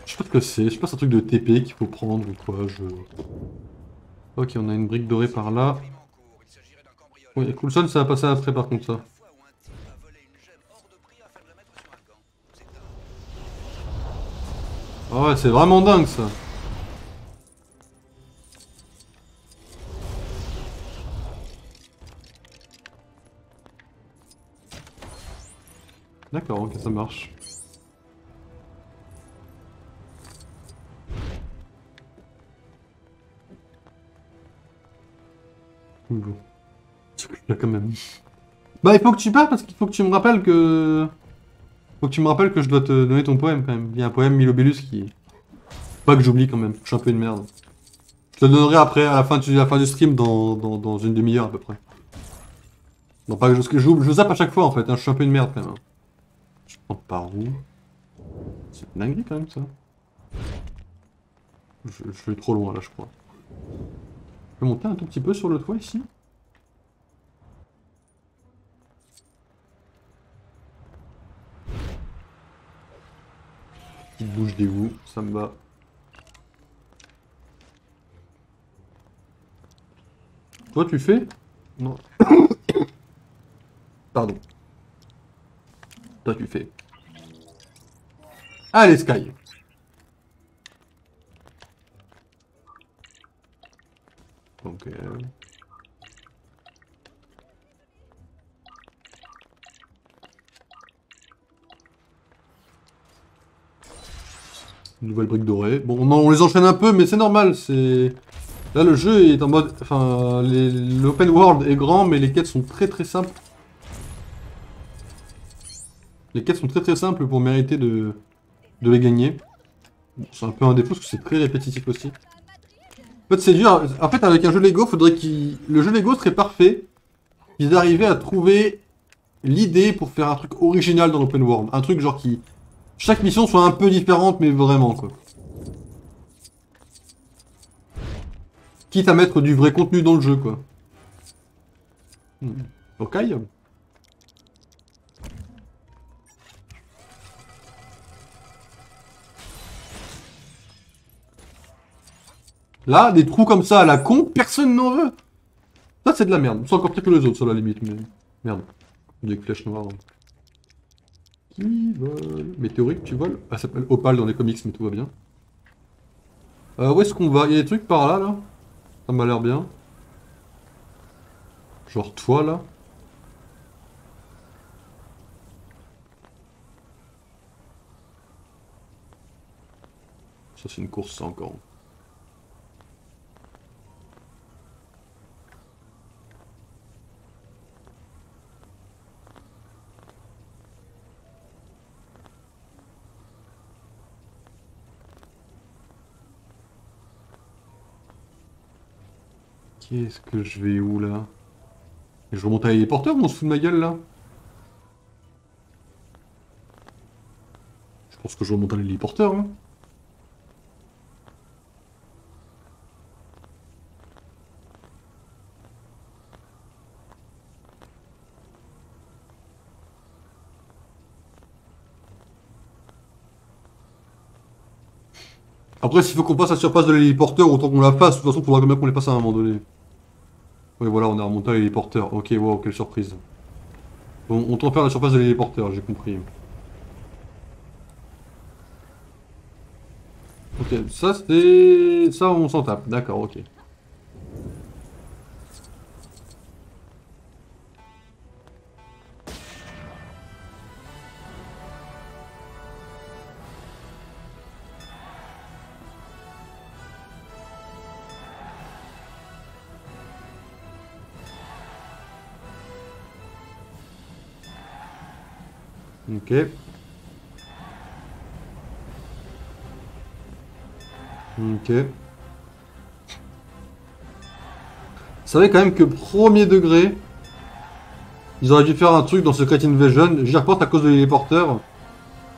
B: Je sais pas ce que c'est. Je sais pas, c'est un truc de TP qu'il faut prendre ou quoi. Ok, on a une brique dorée par là. Oui, Coulson, ça va passer après par contre ça. Ah ouais, c'est vraiment dingue ça. D'accord, ok, ça marche. Bon. Là quand même. Bah il faut que tu parles parce qu'il faut que tu me rappelles que... Faut que tu me rappelles que je dois te donner ton poème quand même. Il y a un poème Milobélus qui... Pas que j'oublie quand même, je suis un peu une merde. Je te le donnerai après, à la fin du stream, dans une demi-heure à peu près. Non, pas que je zappe à chaque fois en fait, hein. Je suis un peu une merde quand même. Je prends par où? C'est une dinguerie quand même ça. Je vais trop loin là je crois. Je peux monter un tout petit peu sur le toit ici? Petite bouche d'égout, ça me va. Toi tu fais? Non. Pardon. Toi tu fais. Allez Sky. Ok. Une nouvelle brique dorée. Bon, on les enchaîne un peu, mais c'est normal. C'est là le jeu est en mode, enfin, l'open world est grand, mais les quêtes sont très simples. Les quêtes sont très simples pour mériter de les gagner. C'est un peu un défaut parce que c'est très répétitif aussi. En fait, c'est dur. En fait, avec un jeu Lego, faudrait le jeu Lego serait parfait. Ils arrivaient à trouver l'idée pour faire un truc original dans l'open world. Un truc genre qui... Chaque mission soit un peu différente, mais vraiment, quoi. Quitte à mettre du vrai contenu dans le jeu, quoi. Ok. Là, des trous comme ça à la con, personne n'en veut. Ça, c'est de la merde. C'est encore pire que les autres, sur la limite, mais... Merde. Des flèches noires. Qui vole? Météorite, tu voles? Elle s'appelle Opal dans les comics, mais tout va bien. Où est-ce qu'on va? Il y a des trucs par là, là. Ça m'a l'air bien. Genre toi, là. Ça, c'est une course, ça, encore. Qu'est-ce que je vais où là? Et je remonte à l'héliporteur ou on se fout de ma gueule là? Je pense que je remonte à l'héliporteur. Hein. Après, s'il faut qu'on passe la surface de l'héliporteur, autant qu'on la fasse. De toute façon, il faudra quand même qu'on les passe à un moment donné. Oui, voilà, on a remonté à l'héliporteur. Ok, wow, quelle surprise. Bon, on tente faire la surface de l'héliporteur, j'ai compris. Ok, ça c'est... Ça, on s'en tape. D'accord, ok. Ok. Ok. Vous savez quand même que premier degré, Ils auraient dû faire un truc dans Secret Invasion, j'y reporte à cause de l'héliporteur.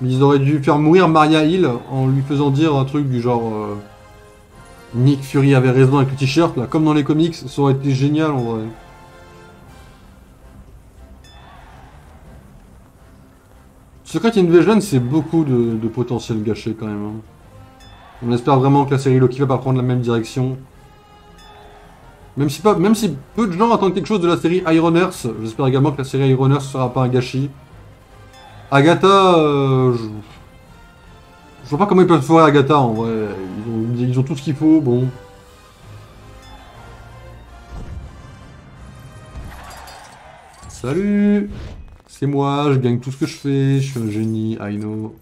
B: Mais ils auraient dû faire mourir Maria Hill en lui faisant dire un truc du genre... Nick Fury avait raison avec le t-shirt, là, comme dans les comics, ça aurait été génial en vrai. Secret Invasion, c'est beaucoup de potentiel gâché quand même. Hein. On espère vraiment que la série Loki va pas prendre la même direction. Même si peu de gens attendent quelque chose de la série Ironheart, j'espère également que la série Ironheart ne sera pas un gâchis. Agatha, je vois pas comment ils peuvent foirer Agatha en vrai. Ils ont tout ce qu'il faut, bon. Salut! C'est moi, je gagne tout ce que je fais, je suis un génie, I know.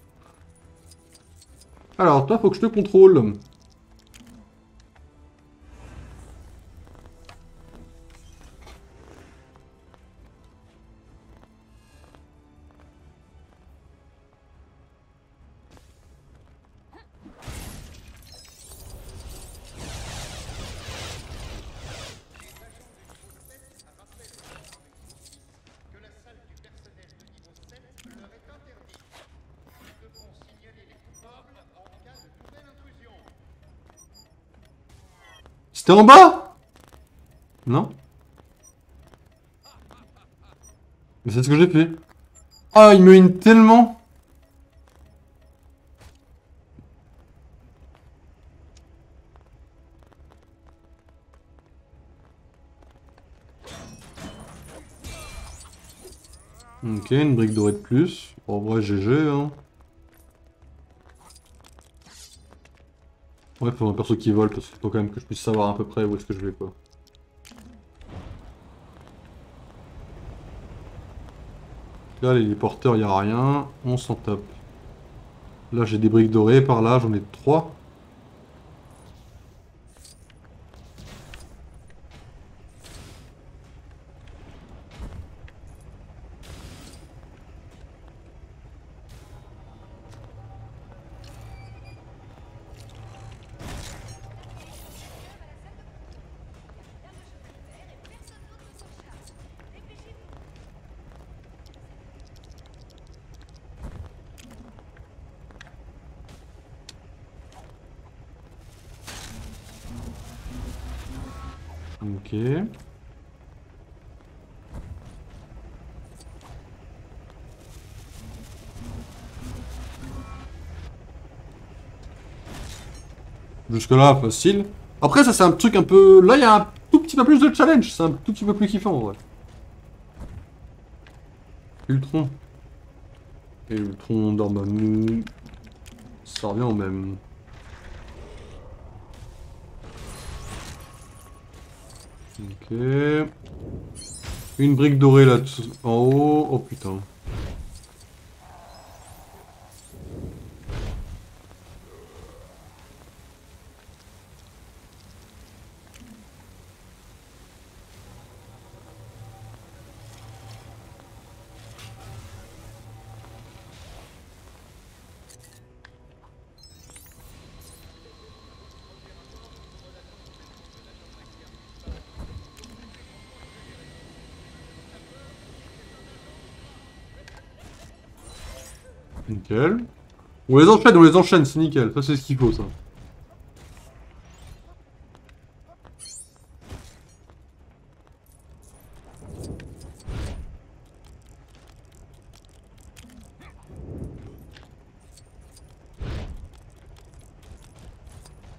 B: Alors, toi, faut que je te contrôle. C'était en bas? Non? Mais c'est ce que j'ai fait. Ah, il me hine tellement. Ok, une brique dorée de plus. En vrai, GG, hein. Ouais, faut un perso qui vole, parce qu'il faut quand même que je puisse savoir à peu près où est-ce que je vais, quoi. Là, les porteurs, il n'y a rien. On s'en tape. Là, j'ai des briques dorées. Par là, j'en ai 3. Ok. Jusque-là, facile. Après, ça, c'est un truc un peu... Là, il y a un tout petit peu plus de challenge. C'est un tout petit peu plus kiffant, en vrai. Ultron. Et Ultron, Dormammu... Ça revient au même. Ok. Une brique dorée là-dessous. En haut. Oh putain. Nickel. On les enchaîne, c'est nickel. Ça, c'est ce qu'il faut, ça.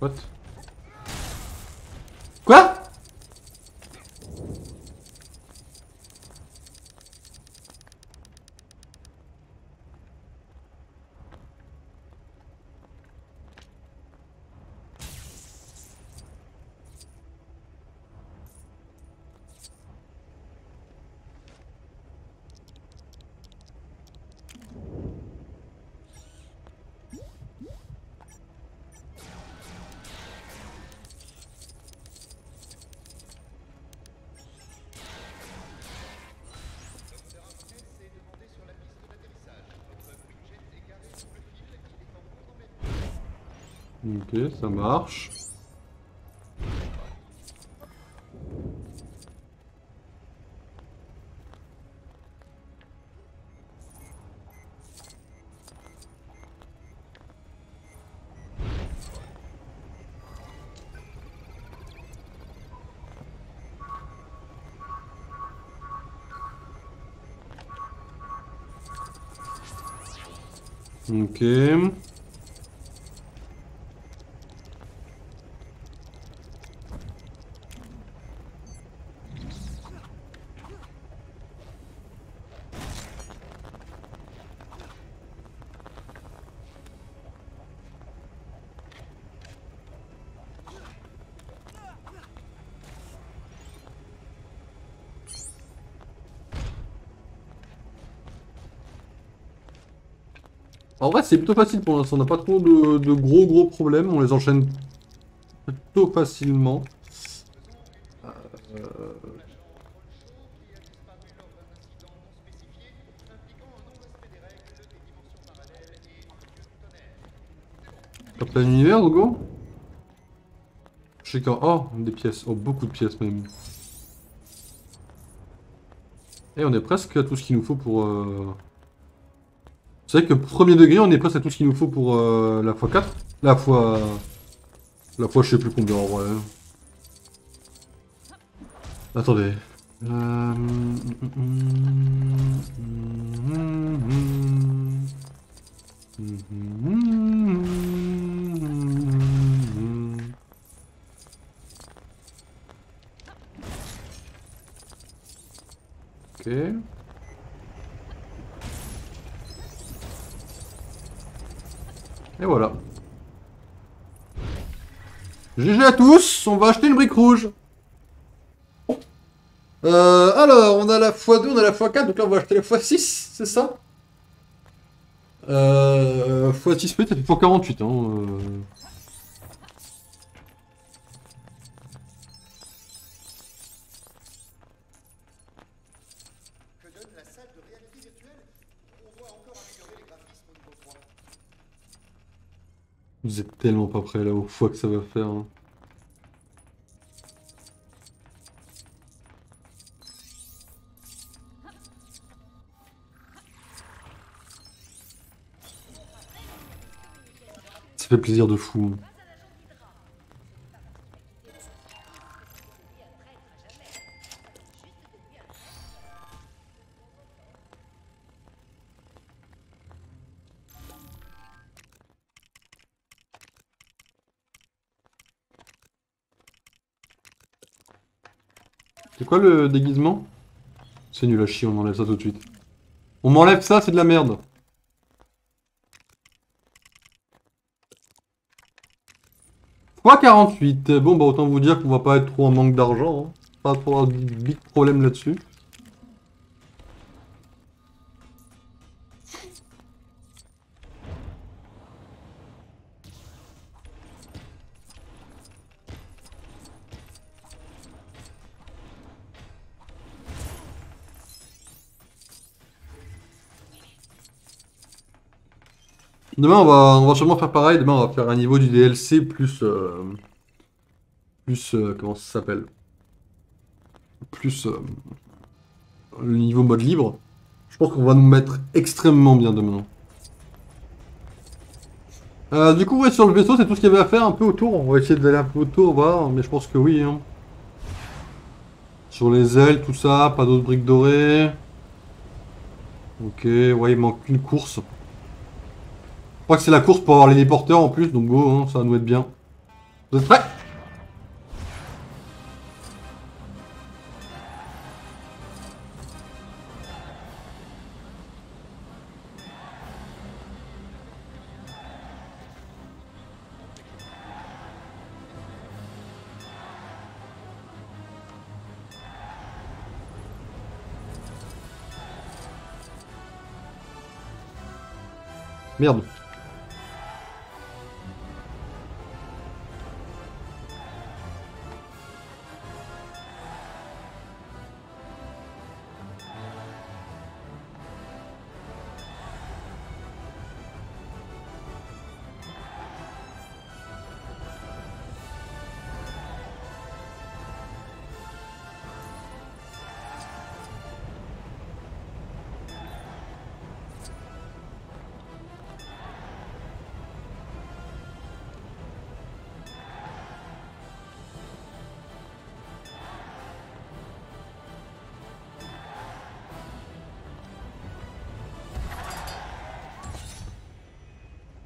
B: What? Quoi? Ok, ça marche. Ok. En vrai, c'est plutôt facile pour l'instant. On n'a pas trop de gros problèmes. On les enchaîne plutôt facilement. T'as plein d'univers, Hugo? Je sais quand. Oh, des pièces. Oh, beaucoup de pièces même. Et on est presque à tout ce qu'il nous faut pour. C'est vrai que premier degré, on est presque à tout ce qu'il nous faut pour la x4. La fois. La fois, je sais plus combien en vrai. Attendez. Ok. Et voilà. GG à tous, on va acheter une brique rouge. Alors, on a la x2, on a la x4, donc là on va acheter la x6, c'est ça? x6 peut-être, ça fait x48. Hein,
D: Que donne la salle de réalité virtuelle? On doit encore améliorer les graphismes au niveau 3.
B: Vous êtes tellement pas prêts là aux fois que ça va faire. Hein. Ça fait plaisir de fou. C'est quoi le déguisement? C'est nul à chier, on enlève ça tout de suite. On m'enlève ça, c'est de la merde. x48. Bon, bah autant vous dire qu'on va pas être trop en manque d'argent. Hein. Pas trop de big problème là-dessus. Demain, on va sûrement faire pareil. Demain, on va faire un niveau du DLC plus... comment ça s'appelle? Plus le niveau mode libre. Je pense qu'on va nous mettre extrêmement bien demain. Du coup, ouais, sur le vaisseau, c'est tout ce qu'il y avait à faire un peu autour. On va essayer d'aller un peu autour, voir, mais je pense que oui. Hein. Sur les ailes, tout ça, pas d'autres briques dorées. Ok, ouais, il manque une course. Je crois que c'est la course pour avoir les déporteurs en plus, donc go, hein, ça va nous être bien. Vous êtes prêts? Merde.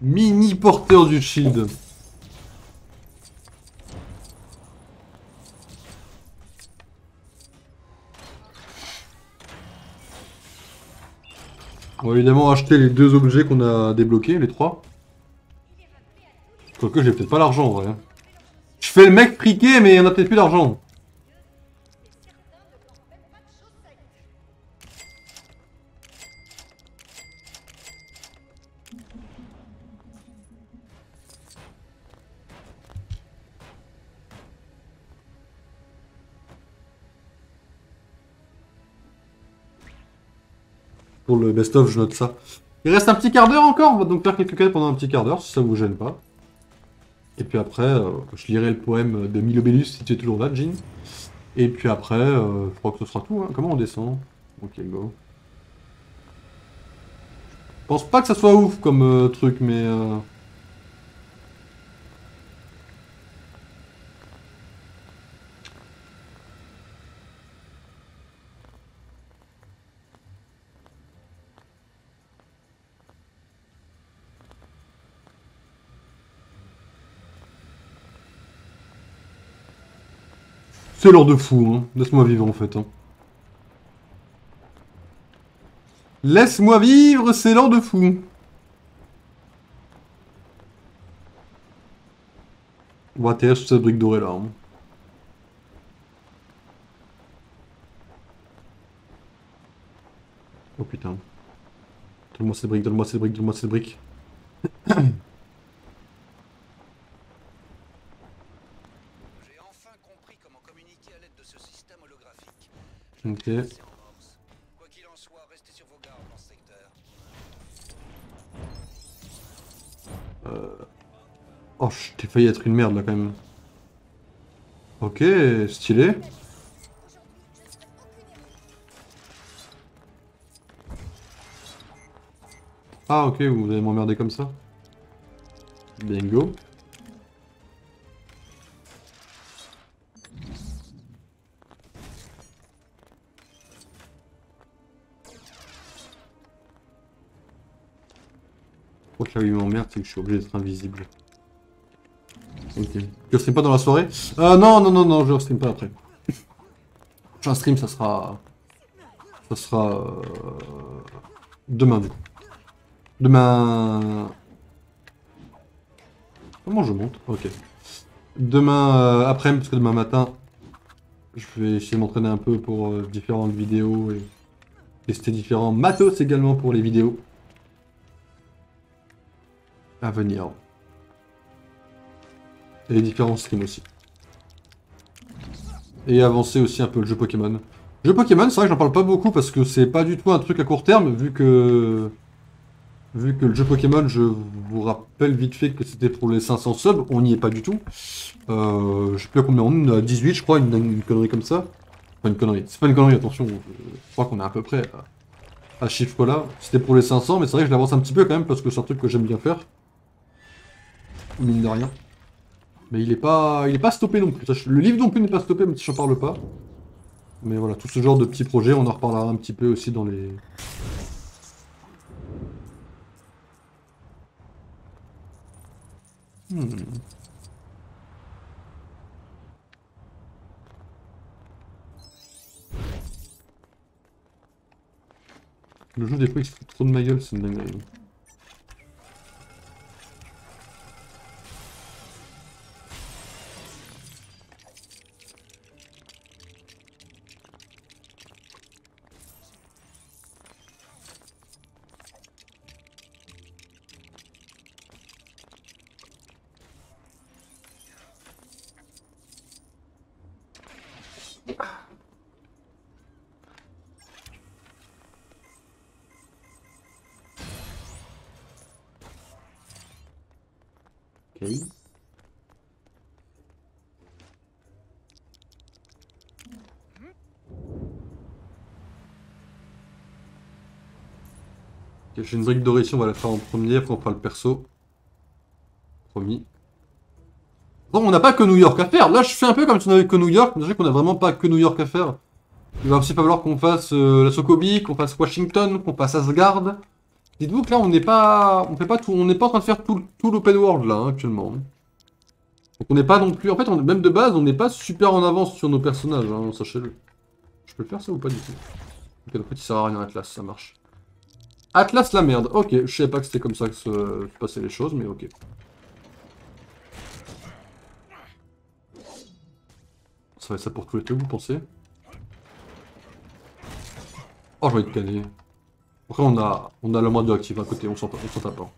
B: Mini porteur du shield. On va évidemment acheter les 2 objets qu'on a débloqués, les 3. Quoique j'ai peut-être pas l'argent en vrai. Hein. Je fais le mec friqué mais on a peut-être plus d'argent. Pour le best-of, je note ça. Il reste un petit quart d'heure encore, on va donc faire quelques quêtes pendant un petit quart d'heure, si ça vous gêne pas. Et puis après, je lirai le poème de Milobellus, si tu es toujours là, Jean. Et puis après, je crois que ce sera tout. Hein. Comment on descend? Ok, go. Je pense pas que ça soit ouf comme truc, mais... C'est l'heure de fou, hein. Laisse-moi vivre en fait. Hein. Laisse-moi vivre, c'est l'heure de fou. On va atterrir sur cette brique dorée là. Hein. Oh putain. Donne-moi cette brique, donne-moi cette brique, donne-moi cette brique. Ok.
D: Quoi qu'il en soit, restez sur vos gardes dans ce secteur.
B: Oh, t'es failli être une merde là quand même. Ok, stylé. Ah ok, vous allez m'emmerder comme ça. Bingo. Je crois que là où il m'emmerde, c'est que je suis obligé d'être invisible. Ok. Je stream pas dans la soirée? Non, non, non, non, je stream pas après. Prochain stream, ça sera... Ça sera... Demain, du coup. Demain... Comment je monte? Ok. Demain après-midi, parce que demain matin, je vais essayer de m'entraîner un peu pour différentes vidéos et tester différents matos également pour les vidéos à venir. Et les différents streams aussi. Et avancer aussi un peu le jeu Pokémon. Le jeu Pokémon, c'est vrai que j'en parle pas beaucoup parce que c'est pas du tout un truc à court terme, vu que le jeu Pokémon, je vous rappelle vite fait que c'était pour les 500 subs, on n'y est pas du tout. Je sais plus à combien on est, à 18 je crois, une connerie comme ça. Enfin une connerie, c'est pas une connerie, attention, je crois qu'on est à peu près à ce chiffre là. C'était pour les 500, mais c'est vrai que je l'avance un petit peu quand même parce que c'est un truc que j'aime bien faire. Mine de rien. Mais il est pas stoppé non plus. Le livre non plus n'est pas stoppé, même si j'en parle pas. Mais voilà, tout ce genre de petits projets, on en reparlera un petit peu aussi dans les... Le jeu des fois il se fout trop de ma gueule, c'est une dinguerie. Ok. J'ai une brique dorée ici, on va la faire en premier, après on fera le perso. Promis. Bon, on n'a pas que New York à faire. Là, je fais un peu comme si on avait que New York, mais je sais qu'on n'a vraiment pas que New York à faire. Il va aussi falloir qu'on fasse la Sokobi, qu'on fasse Washington, qu'on fasse Asgard, Dites-vous que là, on n'est pas... On fait pas tout... On n'est pas en train de faire tout l'open world, là, hein, actuellement. Donc on n'est pas non plus... En fait, même de base, on n'est pas super en avance sur nos personnages, hein, sachez-le. Je peux le faire, ça, ou pas du tout? Ok, donc en fait, il sert à rien, Atlas, ça marche. Atlas, la merde. Ok, je savais pas que c'était comme ça que se passaient les choses, mais ok. Ça va être ça pour tous les deux, vous pensez? Oh, j'ai envie de canner. Après, on a la moins 2 active à côté, on s'en tape pas.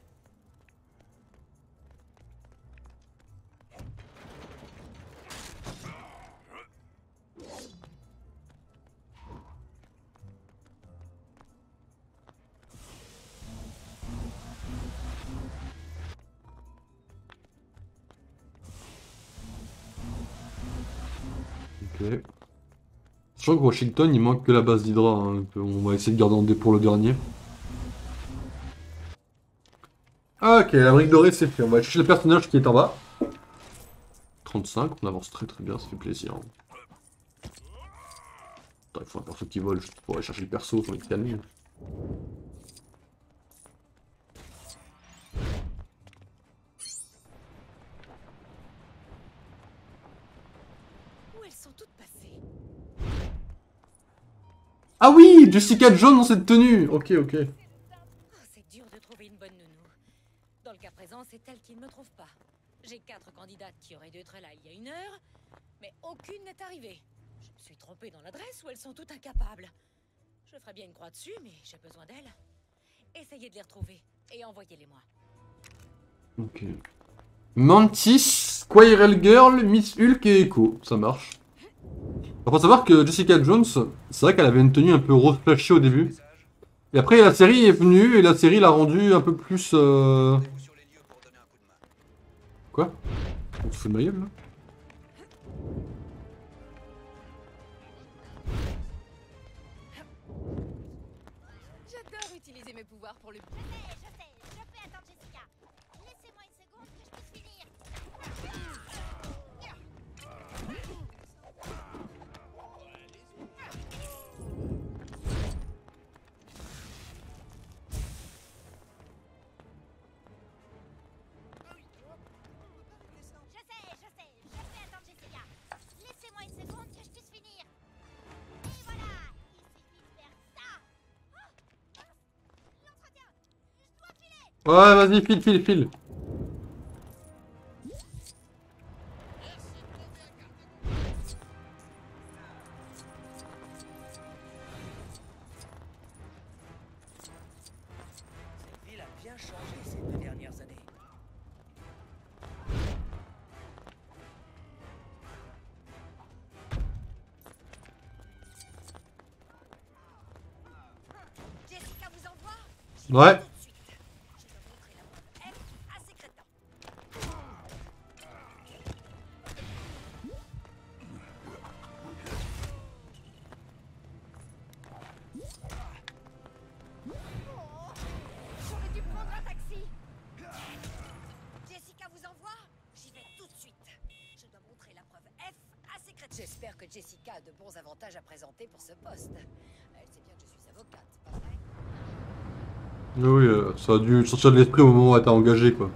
B: Ok. Sachant que Washington, il manque que la base d'Hydra. Hein. On va essayer de garder en dé pour le dernier. Ok, la brique dorée, c'est fait. On va aller chercher le personnage qui est en bas. 35, on avance très bien, ça fait plaisir. Attends, il faut un perso qui vole juste pour aller chercher le perso, j'ai envie de calmer.
H: Où elles sont toutes passées?
B: Ah oui, Jessica Jones dans cette tenue. Ok.
H: Oh, c'est dur de trouver une bonne nounou. Dans le cas présent, c'est elle qui ne me trouve pas. J'ai 4 candidates qui auraient dû être là il y a 1 heure, mais aucune n'est arrivée. Je me suis trompée dans l'adresse ou elles sont toutes incapables. Je ferais bien une croix dessus, mais j'ai besoin d'elles. Essayez de les retrouver et envoyez-les-moi.
B: Ok. Mantis, Squirrel Girl, Miss Hulk et Echo, ça marche. Il faut savoir que Jessica Jones, c'est vrai qu'elle avait une tenue un peu rose flashée au début. Et après la série est venue et la série l'a rendue un peu plus... Quoi? On se fout de ma gueule là?
H: J'adore utiliser mes pouvoirs pour le...
I: Je fais attendre Jessica. Laissez-moi une seconde que je puisse finir. Je sais. Je fais attendre Jessica. Laissez-moi une seconde que je puisse finir. Et voilà. Il suffit de faire ça. Oh, mince. L'entretien. Je dois filer.
B: Ouais, vas-y, file.
J: Cette ville a bien changé ces 2 dernières années.
H: Jessica vous envoie?
B: Ouais.
H: Tout de suite. Je dois montrer la preuve F à ces crétins. J'aurais dû prendre un taxi. Jessica vous envoie? J'y vais tout de suite. Je dois montrer la preuve F à ces crétins. J'espère que Jessica a de bons avantages à présenter pour ce poste. Elle sait bien que je suis avocate, pas vrai?
B: Oui, ça a dû sortir de l'esprit au moment où elle t'a engagé quoi.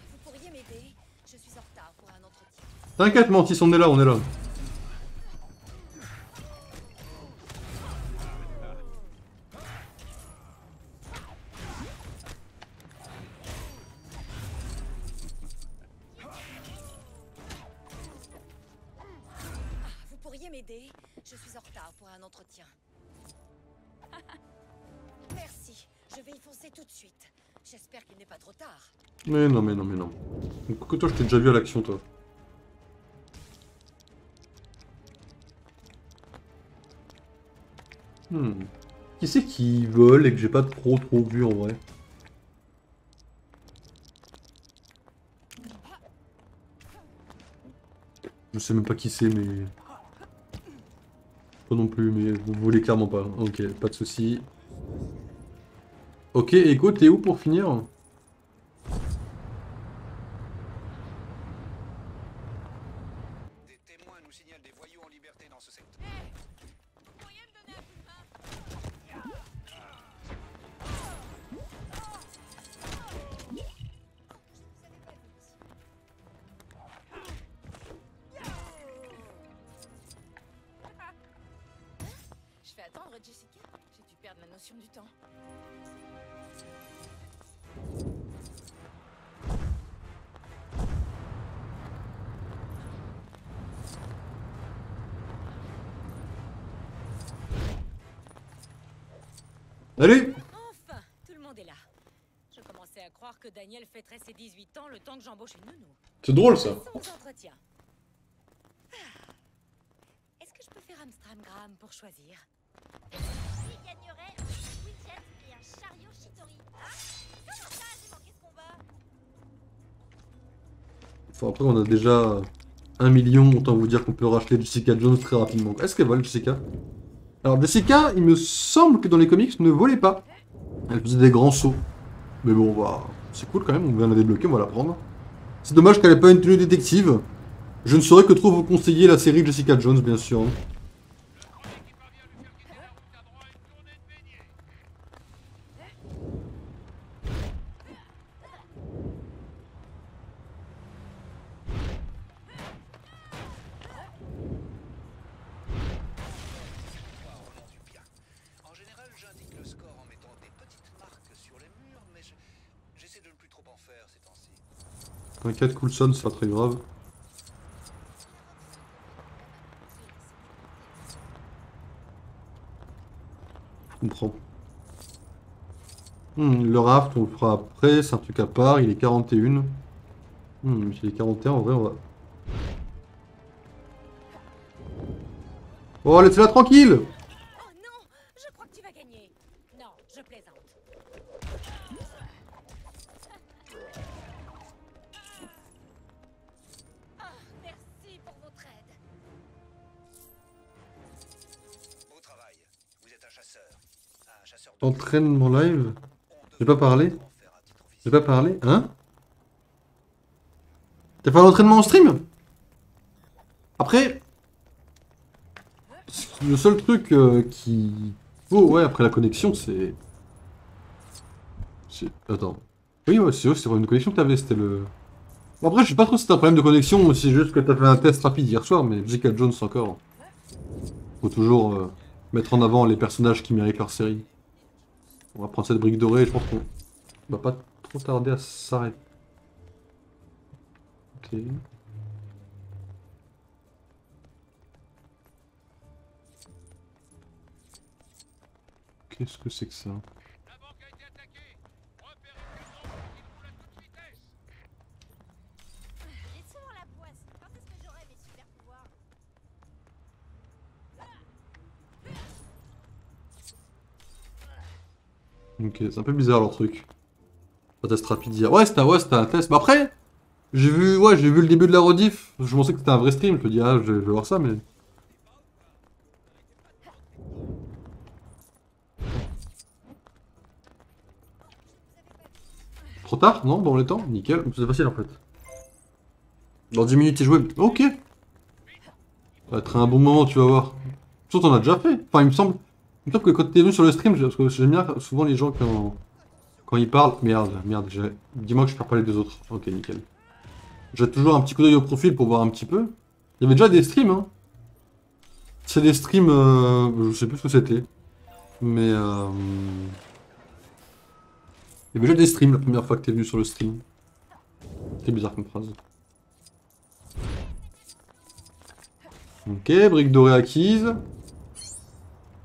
H: Vous pourriez m'aider? Je suis en retard pour un entretien.
B: T'inquiète Mantis, on est là.
H: Vous pourriez m'aider? Je suis en retard pour un entretien. Merci. Je vais y foncer tout de suite. J'espère qu'il n'est pas trop tard.
B: Mais non. Donc, que toi, je t'ai déjà vu à l'action, toi. Qui c'est qui vole et que j'ai pas trop vu en vrai? Je sais même pas qui c'est, mais... Pas non plus, mais vous voulez clairement pas. Ok, pas de soucis. Ok, Echo, t'es où pour finir?
D: Des témoins nous signalent des voyous en liberté liberté dans ce secteur.
H: Vous pourriez me donner un coup de main? Je fais attendre Jessica. J'ai dû perdre la notion du temps.
B: Salut!
H: Enfin, tout le monde est là. Je commençais à croire que Daniel fêterait ses 18 ans le temps que j'embauche une nounou.
B: C'est drôle ça.
H: Sans entretien. Est-ce que je peux faire Amstramgram pour choisir?
I: Qui gagnerait un widget et un chariot Shitori? Hein? Comment ça, j'ai manqué ce combat?
B: Enfin, après, on a déjà 1 million. Autant vous dire qu'on peut racheter Jessica Jones très rapidement. Est-ce qu'elle vole, Jessica? Alors, Jessica, il me semble que dans les comics, ne volait pas. Elle faisait des grands sauts. Mais bon, bah, c'est cool quand même. On vient de la débloquer, on va la prendre. C'est dommage qu'elle ait pas une tenue détective. Je ne saurais que trop vous conseiller la série Jessica Jones, bien sûr.
D: En général, j'indique le score en mettant des petites marques sur les murs, mais j'essaie de ne plus trop en faire ces temps-ci.
B: T'inquiète, Coulson, c'est pas très grave. Je comprends. Le raft, on le fera après, c'est un truc à part, il est 41. Il est 41, en vrai, on va... Oh, laissez-la tranquille!
H: Oh non, je crois que tu vas gagner. Non, je plaisante. Ah, merci pour votre aide.
D: Beau travail. Vous êtes un chasseur. Un chasseur
B: Entraînement live? J'ai pas parlé? J'ai pas parlé? Hein? T'as fait l'entraînement en stream? Après... Le seul truc qui... Oh ouais, après la connexion, c'est... Attends. Oui, ouais, c'est pour une connexion que t'avais, c'était le... Bon, après, je sais pas trop si c'était un problème de connexion, c'est juste que t'as fait un test rapide hier soir, mais Jessica Jones encore. Faut toujours mettre en avant les personnages qui méritent leur série. On va prendre cette brique dorée, et je pense qu'on va pas trop tarder à s'arrêter. Ok. Qu'est-ce que c'est que ça?
I: J'ai souvent la poisse. Quand est-ce que j'aurai mes super pouvoirs?
B: Ok, c'est un peu bizarre leur truc. Un test rapide hier. Ouais, c'était un test. Mais après, j'ai vu le début de la rediff. Je pensais que c'était un vrai stream. Je me dis, ah, je vais voir ça, mais... Trop tard? Non, dans le temps? Nickel. C'est facile en fait. Dans 10 minutes, y jouer. Ok. Ça va être un bon moment, tu vas voir. Surtout, on a déjà fait. Enfin, il me semble que quand t'es venu sur le stream, parce que j'aime bien souvent les gens quand ils parlent. Merde. Dis-moi que je perds pas les deux autres. Ok, nickel. J'ai toujours un petit coup d'œil au profil pour voir un petit peu. Il y avait déjà des streams, hein. C'est des streams, je sais plus ce que c'était. Mais il y avait déjà des streams la première fois que t'es venu sur le stream. C'est bizarre comme phrase. Ok, brique dorée acquise.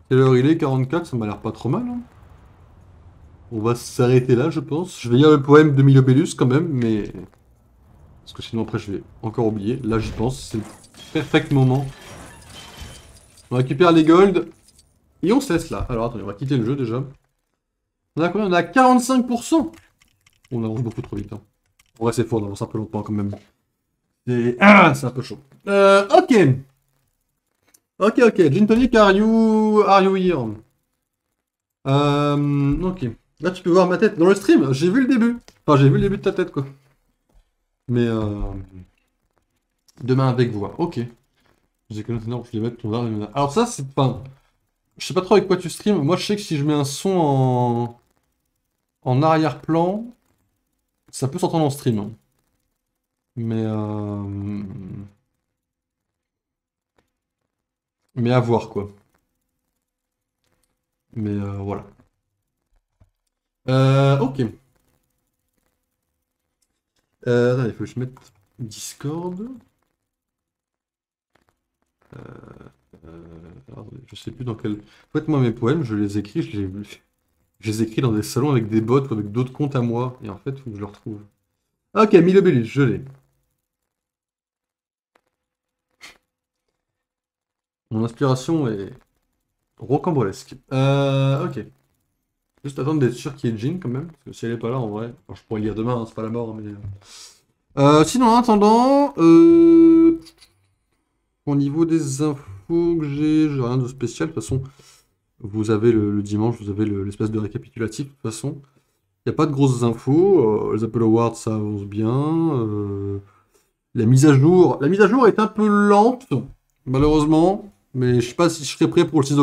B: Quelle heure il est? 44, ça m'a l'air pas trop mal. Hein. On va s'arrêter là, je pense. Je vais lire le poème de Milobélus quand même, mais... Parce que sinon après je vais encore oublier. Là j'y pense, c'est le perfect moment. On récupère les golds. Et on se laisse là. Alors attendez, on va quitter le jeu déjà. On a combien? On a 45%. On avance beaucoup trop vite. Hein. En vrai c'est faux, on avance un peu longtemps quand même. C'est un peu chaud. Ok. Ok. Gin Tonic, are you here? Ok. Là tu peux voir ma tête. Dans le stream, j'ai vu le début. Enfin j'ai vu le début de ta tête quoi. Mais demain avec voix. Ok. Je les mettre ton arme. Alors ça, c'est pas... Je sais pas trop avec quoi tu stream. Moi, je sais que si je mets un son en arrière-plan, ça peut s'entendre en stream. Mais à voir, quoi. Mais voilà. Ok. Attends, il faut que je mette Discord. Alors, je sais plus dans quel... En fait, moi, mes poèmes, je les écris, je les écris dans des salons avec des bots ou avec d'autres comptes à moi. Et en fait, il faut que je le retrouve. Ok, Milobellus, je l'ai. Mon inspiration est rocambolesque. Ok. Juste attendre d'être sûr qu'il y ait Jean quand même. Parce que si elle est pas là, en vrai... Enfin, je pourrais lire demain, hein, c'est pas la mort, mais... sinon, en attendant... Au niveau des infos que j'ai rien de spécial. De toute façon, vous avez le dimanche, vous avez l'espèce de récapitulatif. De toute façon, il n'y a pas de grosses infos. Les Apple Awards, ça avance bien. La mise à jour est un peu lente, malheureusement. Mais je sais pas si je serai prêt pour le 6